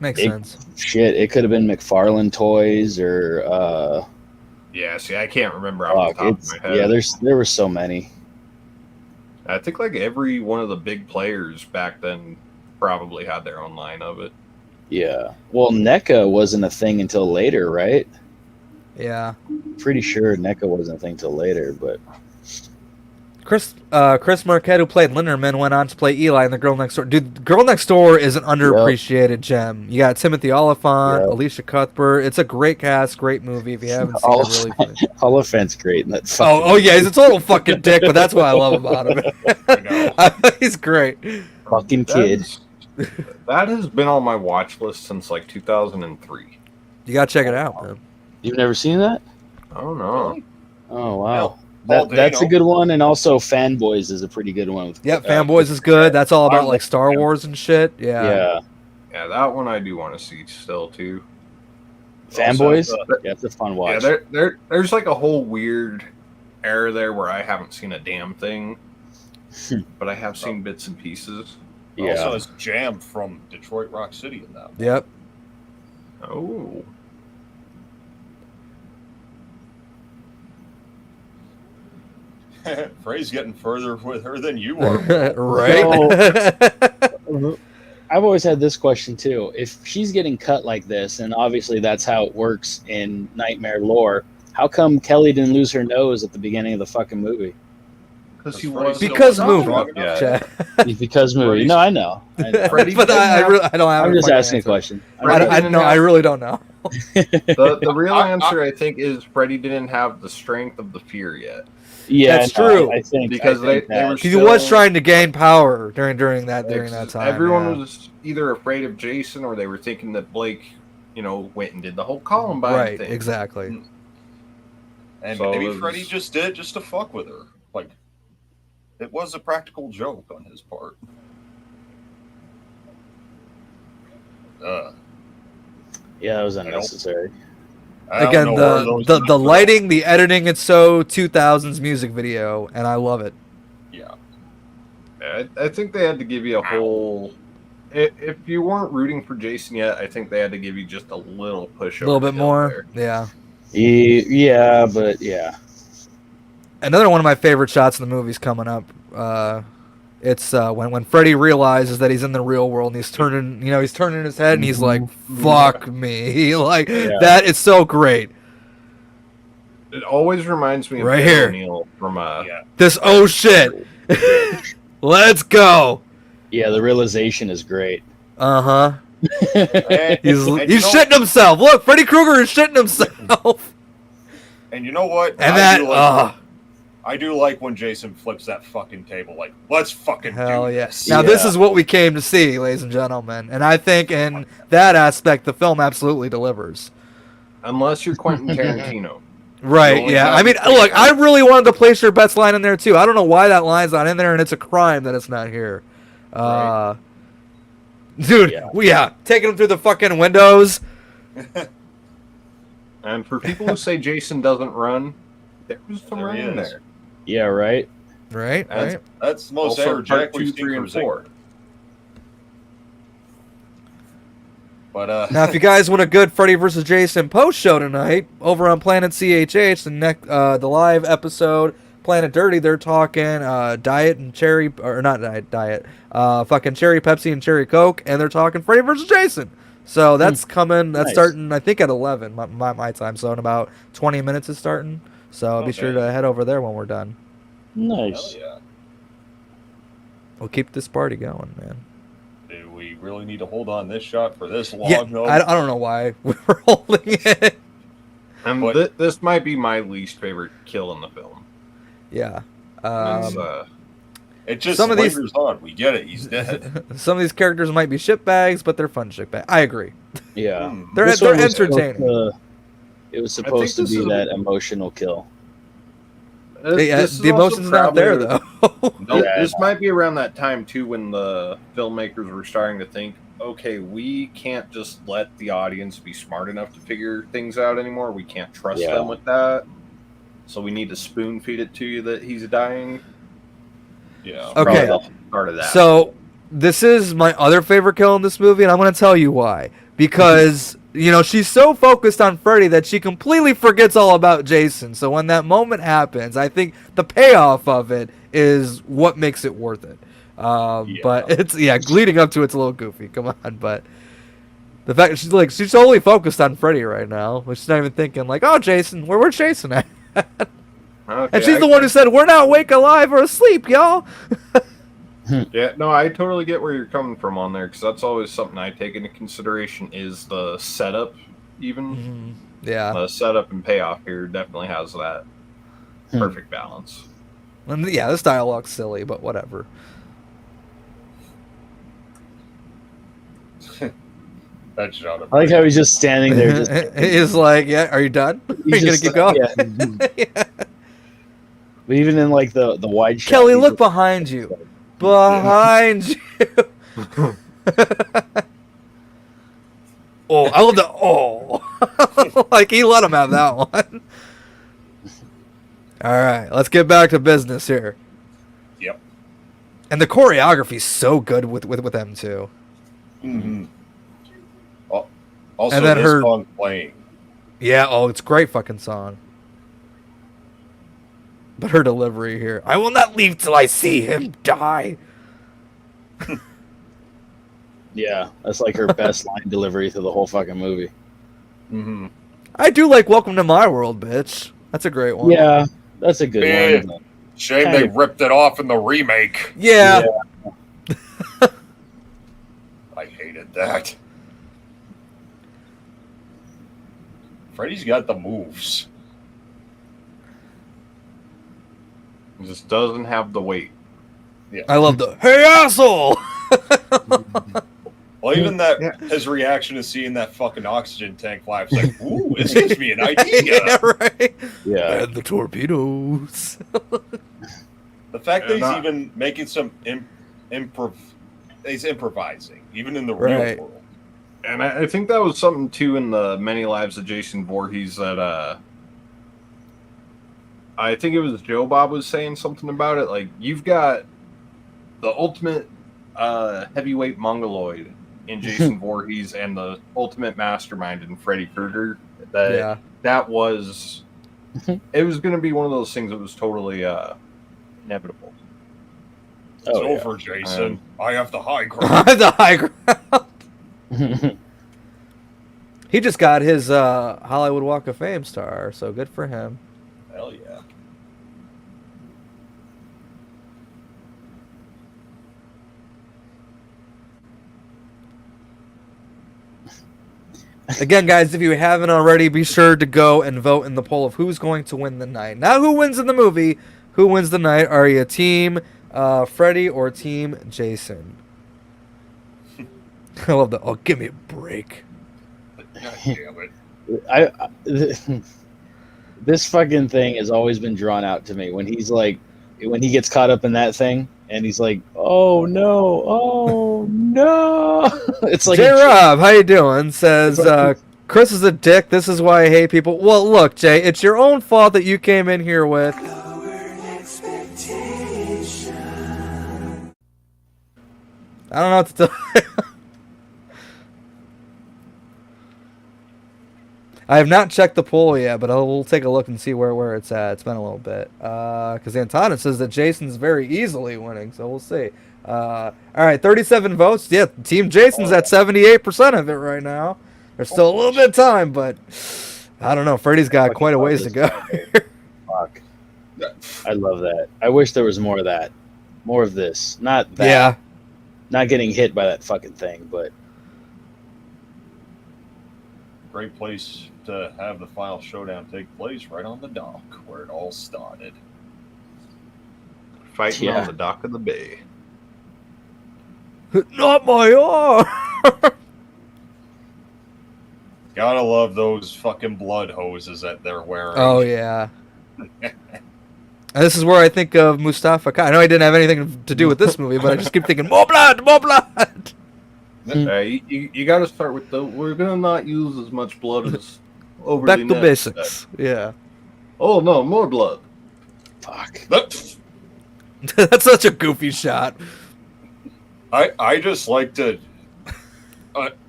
Makes sense. Shit, it could have been McFarlane Toys or. Yeah, see, I can't remember off the top of my head. Yeah, there were so many. I think like every one of the big players back then probably had their own line of it. Yeah. Well, NECA wasn't a thing until later, right? Yeah. Pretty sure NECA wasn't a thing until later, but. Chris Marquette, who played Linderman, went on to play Eli in The Girl Next Door. Dude, Girl Next Door is an underappreciated gem. You got Timothy Oliphant, Alicia Cuthbert. It's a great cast, great movie. If you haven't seen it, really funny. Oliphant's great. Oh yeah, he's a total fucking dick, but that's what I love about him. He's great. Fucking kid. That has been on my watch list since like 2003. You gotta check it out, man. You've never seen that? Oh no. Oh wow. That's a good one, and also Fanboys is a pretty good one. Fanboys is good. That's all about like Star Wars and shit. Yeah, that one I do want to see still too. Fanboys, it's a fun watch. Yeah, there's like a whole weird era there where I haven't seen a damn thing. but I have seen bits and pieces. Yeah. Also has Jam from Detroit Rock City in that one. Yep. Oh. Frey's getting further with her than you are. Right? So, I've always had this question too. If she's getting cut like this, and obviously that's how it works in Nightmare lore, how come Kelly didn't lose her nose at the beginning of the fucking movie? Because movie. Yeah. Because movie. No, I know. But I don't have. I'm just asking a question. I really don't know. The real answer, I think, is Freddy didn't have the strength of the fear yet. Yeah, that's true. I think because they were he was trying to gain power during that time. Everyone was either afraid of Jason or they were thinking that Blake, went and did the whole Columbine thing. Exactly. And So maybe it was- Freddy just did just to fuck with her. Like, it was a practical joke on his part. Yeah, that was unnecessary. Again, the lighting, the editing, it's so 2000s music video, and I love it. Yeah. I think they had to give you a whole. If you weren't rooting for Jason yet, I think they had to give you just a little push. A little bit more, yeah. Yeah, but yeah. Another one of my favorite shots in the movie's coming up. It's when Freddy realizes that he's in the real world and he's turning his head and he's like, "Fuck me!" Like that is so great. It always reminds me of Right Ben here. O'Neill from This oh shit, let's go. Yeah, the realization is great. He's shitting himself. Look, Freddy Krueger is shitting himself. And you know what? And I do like when Jason flips that fucking table. Like, let's fucking hell do yes. this. Now this is what we came to see, ladies and gentlemen, and I think in that aspect the film absolutely delivers. Unless you're Quentin Tarantino. Right, yeah. I mean, look, I really wanted to place your bets line in there, too. I don't know why that line's not in there, and it's a crime that it's not here. Dude, taking him through the fucking windows. And for people who say Jason doesn't run, there was some running there. Yeah, right? Right. That's the most Also, average part Jack we've 2, seen 3, for and 4. But Now, if you guys want a good Freddy vs. Jason post show tonight over on Planet CHH, the live episode, Planet Dirty, they're talking diet and cherry, or not diet, fucking cherry Pepsi and cherry Coke, and they're talking Freddy vs. Jason. So that's coming. That's starting, I think, at 11 my time. So in about 20 minutes it's starting. So be sure to head over there when we're done. Nice. Yeah. We'll keep this party going, man. Do we really need to hold on this shot for this long? Yeah, though? I don't know why we're holding it. And this might be my least favorite kill in the film. Yeah. It just some of these lingers on. We get it. He's dead. Some of these characters might be shitbags, but they're fun shitbags. I agree. Yeah. They're entertaining. It was supposed to be that emotional kill. This the is also emotion's not there, though. This might be around that time, too, when the filmmakers were starting to think, okay, we can't just let the audience be smart enough to figure things out anymore. We can't trust them with that. So we need to spoon feed it to you that he's dying. Yeah. Okay. Part of that. So this is my other favorite kill in this movie, and I'm going to tell you why. Because, she's so focused on Freddy that she completely forgets all about Jason. So when that moment happens, I think the payoff of it is what makes it worth it. But it's, leading up to it's a little goofy. Come on. But the fact that she's totally focused on Freddy right now. She's not even thinking like, oh, Jason, where's Jason at? Okay, and she's the one who said, we're not awake, alive, or asleep, y'all. Yeah, no, I totally get where you're coming from on there, because that's always something I take into consideration is the setup, even. Mm-hmm. Yeah. The setup and payoff here definitely has that perfect balance. And yeah, this dialogue's silly, but whatever. That shot of I like how he's just standing there. He's like, yeah, are you done? Are you going to keep going? Yeah. But even in like the wide shot. Kelly, look behind you. Behind you. Oh, I love the like he let him have that one. All right, let's get back to business here. Yep. And the choreography's so good with them too. Mm-hmm. Also, and then this song playing. Yeah, it's a great fucking song. But her delivery here, I will not leave till I see him die. Yeah, that's like her best line delivery through the whole fucking movie. Mm-hmm. I do like Welcome to My World, bitch. That's a great one. Yeah, that's a good one. Shame they ripped it off in the remake. Yeah. I hated that. Freddy's got the moves. He just doesn't have the weight. Yeah. I love the hey asshole. Well, even his reaction to seeing that fucking oxygen tank fly, it's like, ooh, this gives me an idea. Yeah, right. Yeah. And the torpedoes. The fact that he's even making some he's improvising, even in the real world. And I think that was something too in the Many Lives of Jason Voorhees that I think it was Joe Bob was saying something about it. Like, you've got the ultimate heavyweight mongoloid in Jason Voorhees and the ultimate mastermind in Freddy Krueger. That was it was going to be one of those things that was totally inevitable. It's over, Jason. I have the high ground. The high ground. He just got his Hollywood Walk of Fame star, so good for him. Hell yeah. Again, guys, if you haven't already, be sure to go and vote in the poll of who's going to win the night. Not who wins in the movie, who wins the night. Are you Team Freddy or Team Jason? I love that. Oh, give me a break. God damn it. This fucking thing has always been drawn out to me when he's like, when he gets caught up in that thing and he's like, oh no. It's like, J Rob, how you doing? Says Chris is a dick. This is why I hate people. Well, look, Jay, it's your own fault that you came in here with. I don't know what to tell you. I have not checked the poll yet, but we'll take a look and see where it's at. It's been a little bit. Because Antona says that Jason's very easily winning, so we'll see. All right, 37 votes. Yeah, Team Jason's at 78% of it right now. There's still a little bit of time, but I don't know. Freddy's got quite a ways to go. Fuck. I love that. I wish there was more of that. More of this. Not that. Yeah. Not getting hit by that fucking thing, but... Great place to have the final showdown take place, right on the dock where it all started. Fighting on the dock of the bay. Not my arm! Gotta love those fucking blood hoses that they're wearing. Oh, yeah. And this is where I think of Mustafa Khan. I know he didn't have anything to do with this movie, but I just keep thinking, more blood, more blood! You got to start with we're going to not use as much blood as over Back to basics. Yeah. Oh, no, more blood. Fuck. That's such a goofy shot. I just like to...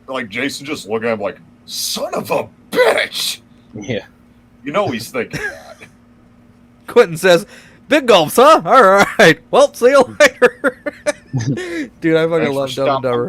like Jason just looking at him like, son of a bitch! Yeah. You know he's thinking that. Quentin says, big gulps, huh? All right. Well, see you later. Dude, I fucking love Dumb and Dumber.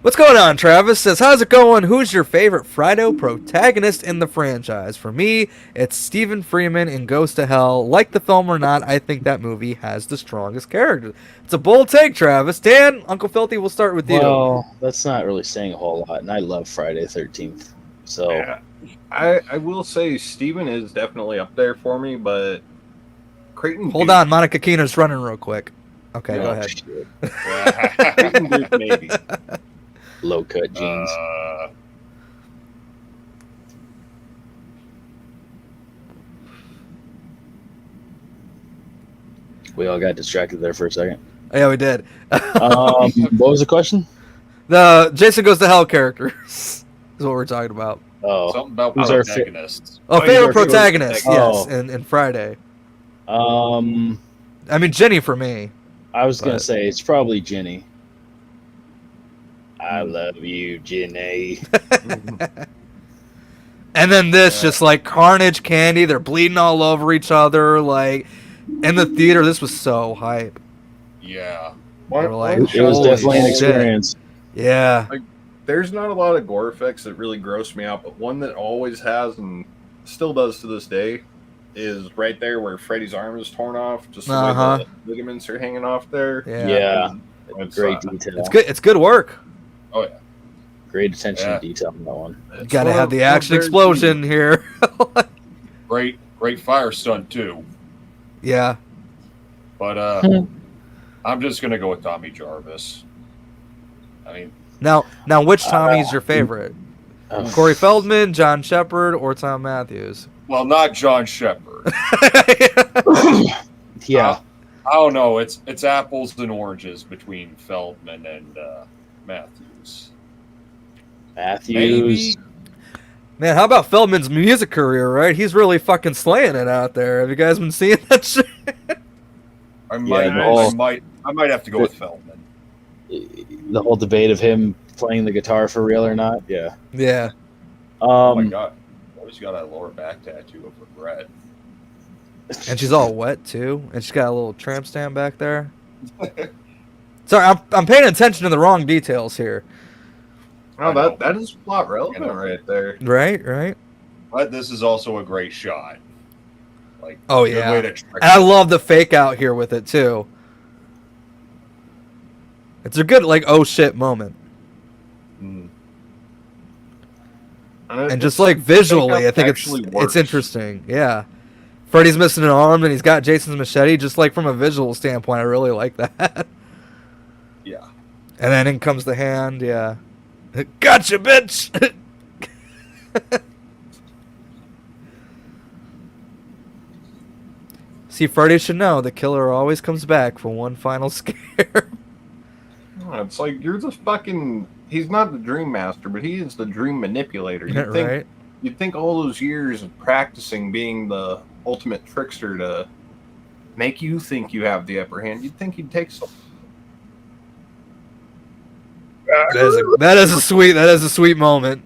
What's going on, Travis? Says, how's it going? Who's your favorite Friday protagonist in the franchise? For me, it's Stephen Freeman in Ghost to Hell. Like the film or not, I think that movie has the strongest character. It's a bold take, Travis. Dan, Uncle Filthy, we'll start with you. Well, that's not really saying a whole lot, and I love Friday the 13th. So... Yeah. I will say Steven is definitely up there for me, but Creighton... Hold on, Monica Keener's running real quick. Okay, go ahead. Creighton Duke, maybe. Low-cut jeans. We all got distracted there for a second. Yeah, we did. What was the question? The Jason Goes to Hell characters is what we're talking about. Oh, something about who's protagonists. Favorite protagonist, yes, in Friday. I mean, Ginny for me. I was going to say, it's probably Ginny. I love you, Ginny. And then this, just like carnage candy. They're bleeding all over each other. Like, in the theater, this was so hype. Yeah. Like, it was definitely an experience. Yeah. Like, there's not a lot of gore effects that really gross me out, but one that always has and still does to this day is right there where Freddy's arm is torn off, just the way the ligaments are hanging off there. Yeah. Great detail. It's good. It's good work. Oh yeah. Great attention to detail on that one. You gotta have the action explosion here. Great fire stunt too. Yeah. But I'm just gonna go with Tommy Jarvis. I mean, now, which Tommy's your favorite? Corey Feldman, John Shepard, or Tom Matthews? Well, not John Shepard. Yeah. I don't know. It's apples and oranges between Feldman and Matthews. Matthews. Maybe. Man, how about Feldman's music career, right? He's really fucking slaying it out there. Have you guys been seeing that shit? I might have to go with Feldman. The whole debate of him playing the guitar for real or not. Yeah. Yeah. Oh my god. Always got a lower back tattoo of regret. And she's all wet too, and she's got a little tramp stamp back there. Sorry, I'm paying attention to the wrong details here. Oh, that is plot relevant right there. Right. But this is also a great shot. Like, oh good yeah, way to and I love the fake out here with it too. It's a good like oh shit moment. And just like visually, I think it's interesting. Yeah. Freddy's missing an arm and he's got Jason's machete. Just like from a visual standpoint, I really like that. Yeah. And then in comes the hand. Yeah. Gotcha, bitch! See, Freddy should know the killer always comes back for one final scare. It's like you're just fucking... He's not the dream master, but he is the dream manipulator. You'd think all those years of practicing being the ultimate trickster to make you think you have the upper hand, you'd think he'd take some. That is a sweet moment.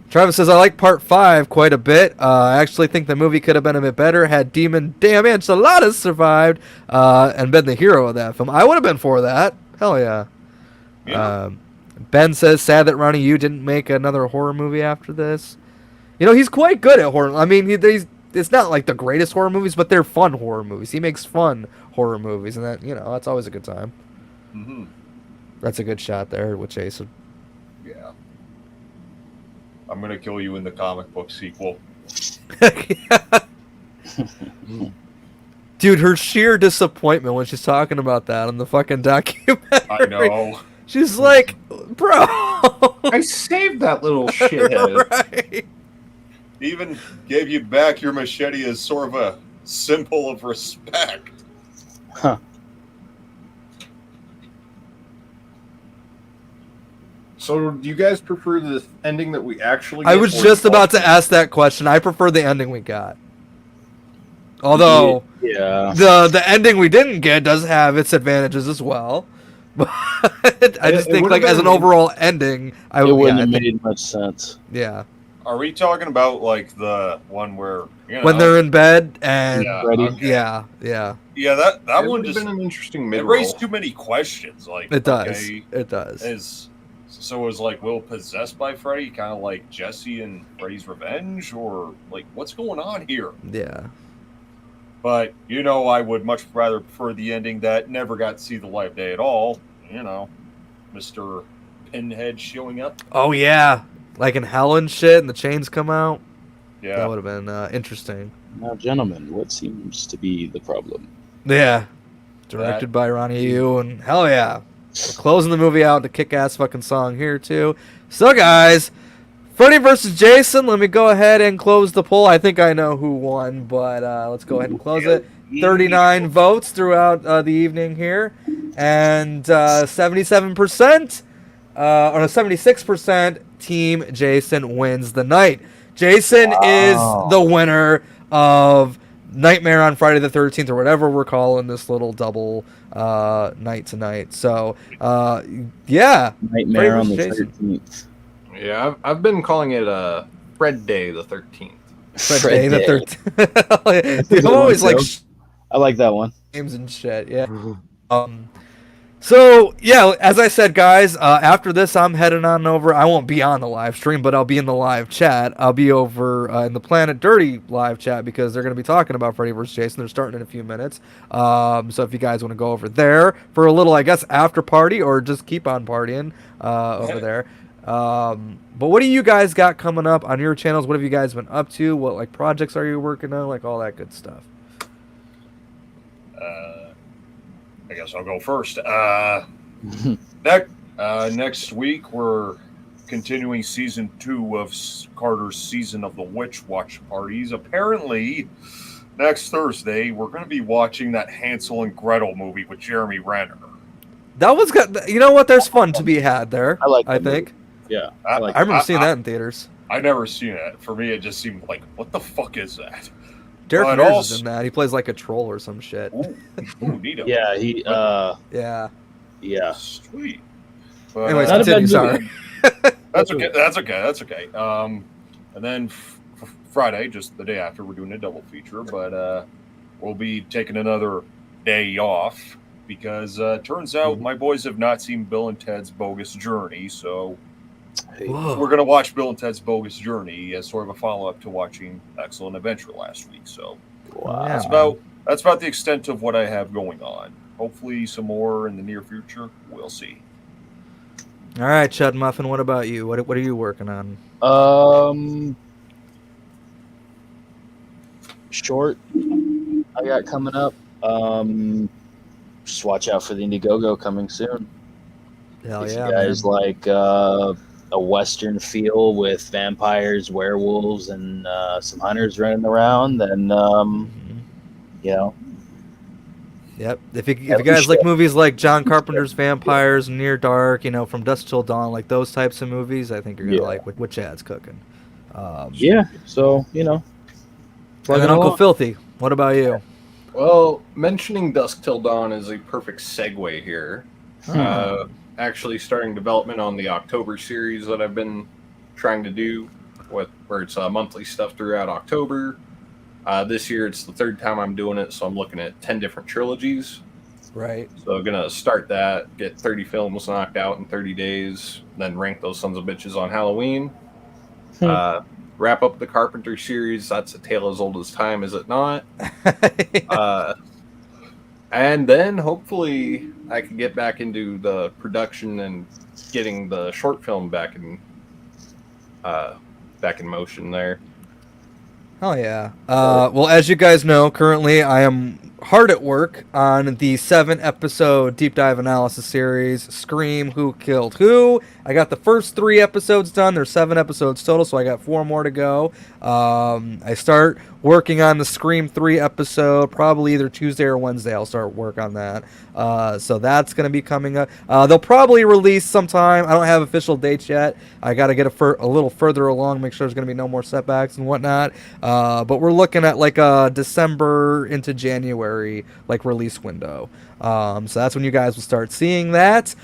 Travis says, I like part 5 quite a bit. I actually think the movie could have been a bit better had Demon Damn Enchiladas survived and been the hero of that film. I would have been for that. Hell yeah. Ben says, sad that Ronnie Yu didn't make another horror movie after this. You know, he's quite good at horror. I mean, it's not like the greatest horror movies, but they're fun horror movies. He makes fun horror movies, and that, you know, that's always a good time. Mm-hmm. That's a good shot there with Jason. Yeah. I'm gonna kill you in the comic book sequel. Dude, her sheer disappointment when she's talking about that on the fucking documentary. I know. She's like, bro. I saved that little shithead. Right. Even gave you back your machete as sort of a symbol of respect. Huh. So, do you guys prefer the ending that we actually I was just about to ask that question. I prefer the ending we got. Although, the ending we didn't get does have its advantages as well. But I just think, like, as an overall ending, it wouldn't have made much sense. Yeah. Are we talking about, like, the one where, you know, when they're in bed and yeah, that one just been an interesting it raised too many questions. Like, it does. Okay, it does. So is like Will possessed by Freddy, kind of like Jesse and Freddy's Revenge, or like what's going on here? Yeah. But you know, I would much rather prefer the ending that never got to see the light of day at all. You know, Mr. Pinhead showing up. Oh yeah, like in hell and shit, and the chains come out. Yeah, that would have been interesting. Now, gentlemen, what seems to be the problem? Yeah, directed by Ronnie Yu, and hell yeah. We're closing the movie out with a kick-ass fucking song here, too. So, guys, Freddy vs. Jason, let me go ahead and close the poll. I think I know who won, but let's go ahead and close it. 39 votes throughout the evening here, and 77%, or 76% Team Jason wins the night. Jason is the winner of Nightmare on Friday the 13th, or whatever we're calling this little double night tonight. So, yeah. Nightmare on the 13th. Yeah, I've been calling it Fred Day the 13th. Fred Day the 13th. Dude, I'm always like... I like that one. Names and shit, yeah. So, yeah, as I said, guys, after this, I'm heading on over. I won't be on the live stream, but I'll be in the live chat. I'll be over in the Planet Dirty live chat because they're going to be talking about Freddy vs. Jason. They're starting in a few minutes. So if you guys want to go over there for a little, I guess, after party or just keep on partying over there. But what do you guys got coming up on your channels? What have you guys been up to? What, like, projects are you working on? Like, all that good stuff. I guess I'll go first. Next week, we're continuing season 2 of Carter's Season of the Witch Watch Parties. Apparently, next Thursday, we're going to be watching that Hansel and Gretel movie with Jeremy Renner. That was good. You know what? There's fun to be had there. I think. Yeah. I remember seeing that in theaters. I've never seen it. For me, it just seemed like, what the fuck is that? Derek Mears is in that. He plays like a troll or some shit. Ooh, neato. Yeah, Yeah. Sweet. But, anyways, continue, sorry. That's okay. And then Friday, just the day after, we're doing a double feature, but we'll be taking another day off because turns out my boys have not seen Bill and Ted's Bogus Journey, so we're going to watch Bill and Ted's Bogus Journey as sort of a follow-up to watching Excellent Adventure last week. So that's about the extent of what I have going on. Hopefully some more in the near future. We'll see. All right, Chud Muffin, what about you? What are you working on? Short I got coming up. Just watch out for the Indiegogo coming soon. Hell if yeah, you guys man. like a Western feel with vampires, werewolves, and some hunters running around, then you know. Yep. If you guys like movies like John Carpenter's Vampires, Near Dark, From Dusk Till Dawn, like those types of movies, I think you're gonna like what Chad's cooking. Yeah. So And then Uncle Filthy, what about you? Well, mentioning Dusk Till Dawn is a perfect segue here. Actually starting development on the October series that I've been trying to do, where it's monthly stuff throughout October. This year it's the 3rd time I'm doing it, so I'm looking at 10 different trilogies. Right. So I'm going to start that, get 30 films knocked out in 30 days, then rank those sons of bitches on Halloween. Wrap up the Carpenter series. That's a tale as old as time, is it not? And then hopefully I can get back into the production and getting the short film back in motion there. Oh yeah. Well, as you guys know, currently I am hard at work on the 7-episode deep dive analysis series, Scream: Who Killed Who. I got the first 3 episodes done. There's 7 episodes total, so I got 4 more to go. I start working on the Scream 3 episode probably either Tuesday or Wednesday. I'll start work on that. So that's going to be coming up. They'll probably release sometime. I don't have official dates yet. I got to get a little further along, make sure there's going to be no more setbacks and whatnot. But we're looking at like a December into January like release window. So that's when you guys will start seeing that.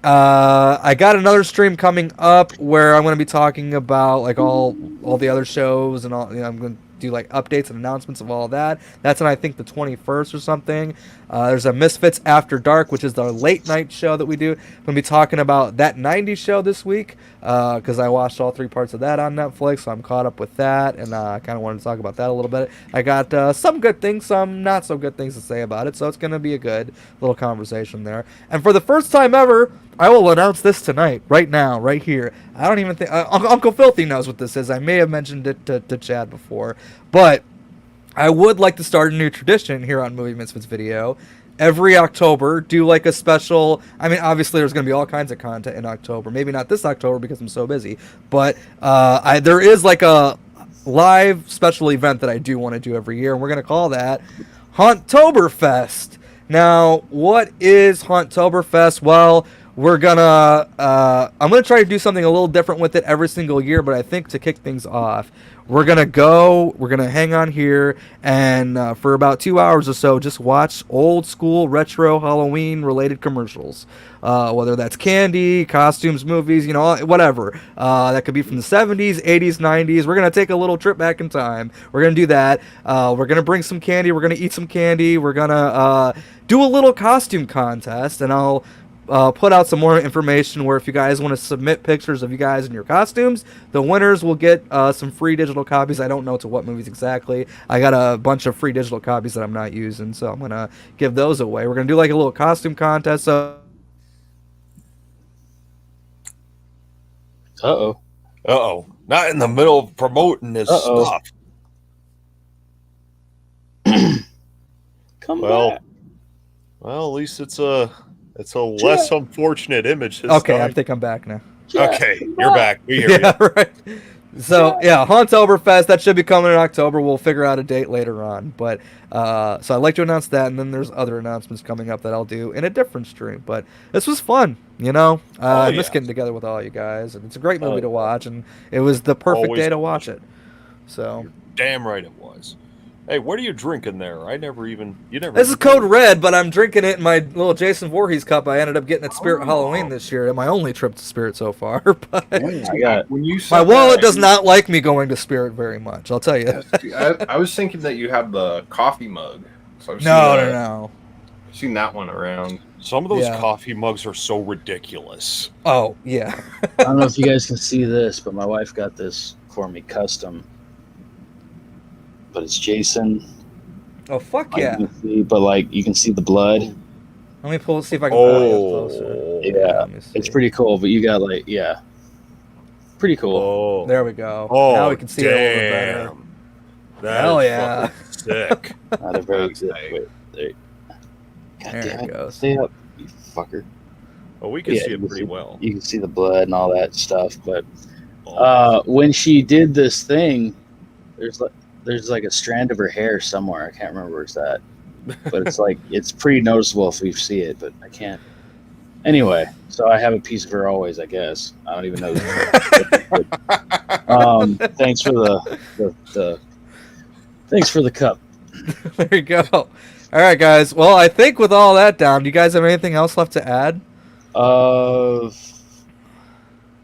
I got another stream coming up where I'm going to be talking about like all the other shows and all. I'm going to do like updates and announcements of all of that. That's on I think the 21st or something. There's a Misfits After Dark, which is the late night show that we do. I'm going to be talking about that 90s show this week because I watched all 3 parts of that on Netflix, so I'm caught up with that, and I kind of wanted to talk about that a little bit. I got some good things, some not so good things to say about it, so it's going to be a good little conversation there. And for the first time ever, I will announce this tonight, right now, right here. I don't even think Uncle Filthy knows what this is. I may have mentioned it to Chad before, but I would like to start a new tradition here on Movie Misfits Video. Every October, do like a special. I mean, obviously, there's going to be all kinds of content in October. Maybe not this October because I'm so busy, but there is like a live special event that I do want to do every year, and we're going to call that Haunttoberfest. Now, what is Haunttoberfest? Well, we're gonna I'm gonna try to do something a little different with it every single year, but I think to kick things off, we're gonna hang on here and for about 2 hours or so just watch old school retro Halloween related commercials, whether that's candy, costumes, movies, you know, whatever. That could be from the 70s, 80s, 90s. We're gonna take a little trip back in time. We're gonna do that. We're gonna bring some candy. We're gonna eat some candy. We're gonna do a little costume contest, and I'll put out some more information where if you guys want to submit pictures of you guys in your costumes, the winners will get some free digital copies. I don't know to what movies exactly. I got a bunch of free digital copies that I'm not using, so I'm going to give those away. We're going to do like a little costume contest. So Not in the middle of promoting this stuff. Come back. Well, at least it's a less unfortunate image this okay, time. I think I'm back now. Okay, you're back. We hear you. Right. So yeah, Hauntoberfest, that should be coming in October. We'll figure out a date later on. But so I'd like to announce that, and then there's other announcements coming up that I'll do in a different stream. But this was fun, you know. I miss getting together with all you guys, and it's a great movie to watch, and it was the perfect day to watch it. So you're damn right it was. Hey, what are you drinking there? This is Code Red, but I'm drinking it in my little Jason Voorhees cup. I ended up getting at Spirit Halloween this year, my only trip to Spirit so far. But my wallet does not like me going to Spirit very much, I'll tell you. I was thinking that you had the coffee mug. So No. I've seen that one around. Some of those coffee mugs are so ridiculous. Oh, yeah. I don't know if you guys can see this, but my wife got this for me custom. But it's Jason. Oh, fuck yeah. But like you can see the blood. Let me see if I can pull it up closer. Yeah, it's pretty cool. But you got pretty cool. Oh, there we go. Now we can see it a little bit better. Hell yeah. Sick. Not a very good. Wait, there. God damn it. Goes. Stay up, you fucker. Well, we can see it pretty well. You can see the blood and all that stuff. But when she did this thing, there's like a strand of her hair somewhere. I can't remember where it's at. But it's like, it's pretty noticeable if we see it, but I can't. Anyway, so I have a piece of her always, I guess. I don't even know. Thanks for thanks for the cup. There you go. All right, guys. Well, I think with all that down, do you guys have anything else left to add?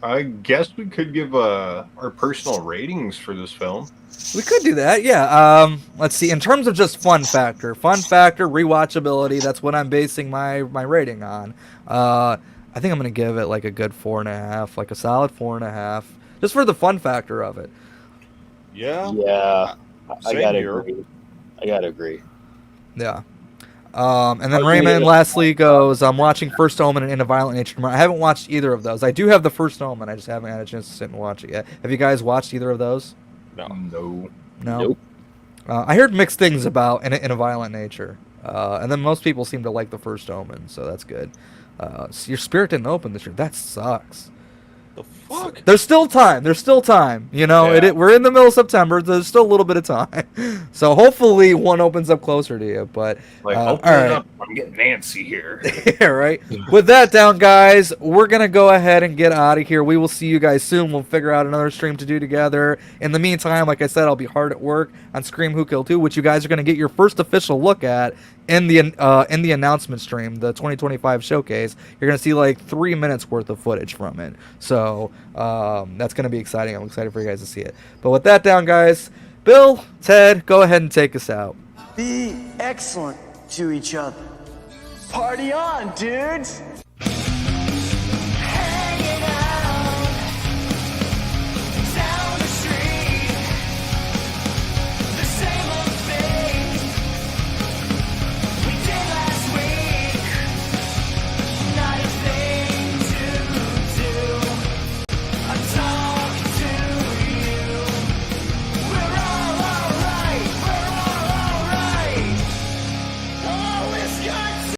I guess we could give our personal ratings for this film. We could do that, yeah. Let's see. In terms of just fun factor, rewatchability, that's what I'm basing my rating on. I think I'm going to give it like a good 4.5, like a solid 4.5, just for the fun factor of it. Yeah. Yeah. I gotta agree. Yeah. And then Raymond lastly goes, I'm watching First Omen and In a Violent Nature tomorrow. I haven't watched either of those. I do have the First Omen. I just haven't had a chance to sit and watch it yet. Have you guys watched either of those? No. Nope. I heard mixed things about In a Violent Nature. And then most people seem to like the First Omen, so that's good. So your Spirit didn't open this year. That sucks. The fuck? There's still time. You know, we're in the middle of September. There's still a little bit of time. So hopefully one opens up closer to you. But all right. I'm getting Nancy here. Yeah, right. With that down, guys, we're going to go ahead and get out of here. We will see you guys soon. We'll figure out another stream to do together. In the meantime, like I said, I'll be hard at work on Scream Who Killed Who, which you guys are going to get your first official look at in the announcement stream, the 2025 showcase. You're going to see like 3 minutes worth of footage from it. So that's going to be exciting. I'm excited for you guys to see it. But with that down, guys, Bill, Ted, go ahead and take us out. Be excellent to each other. Party on, dudes!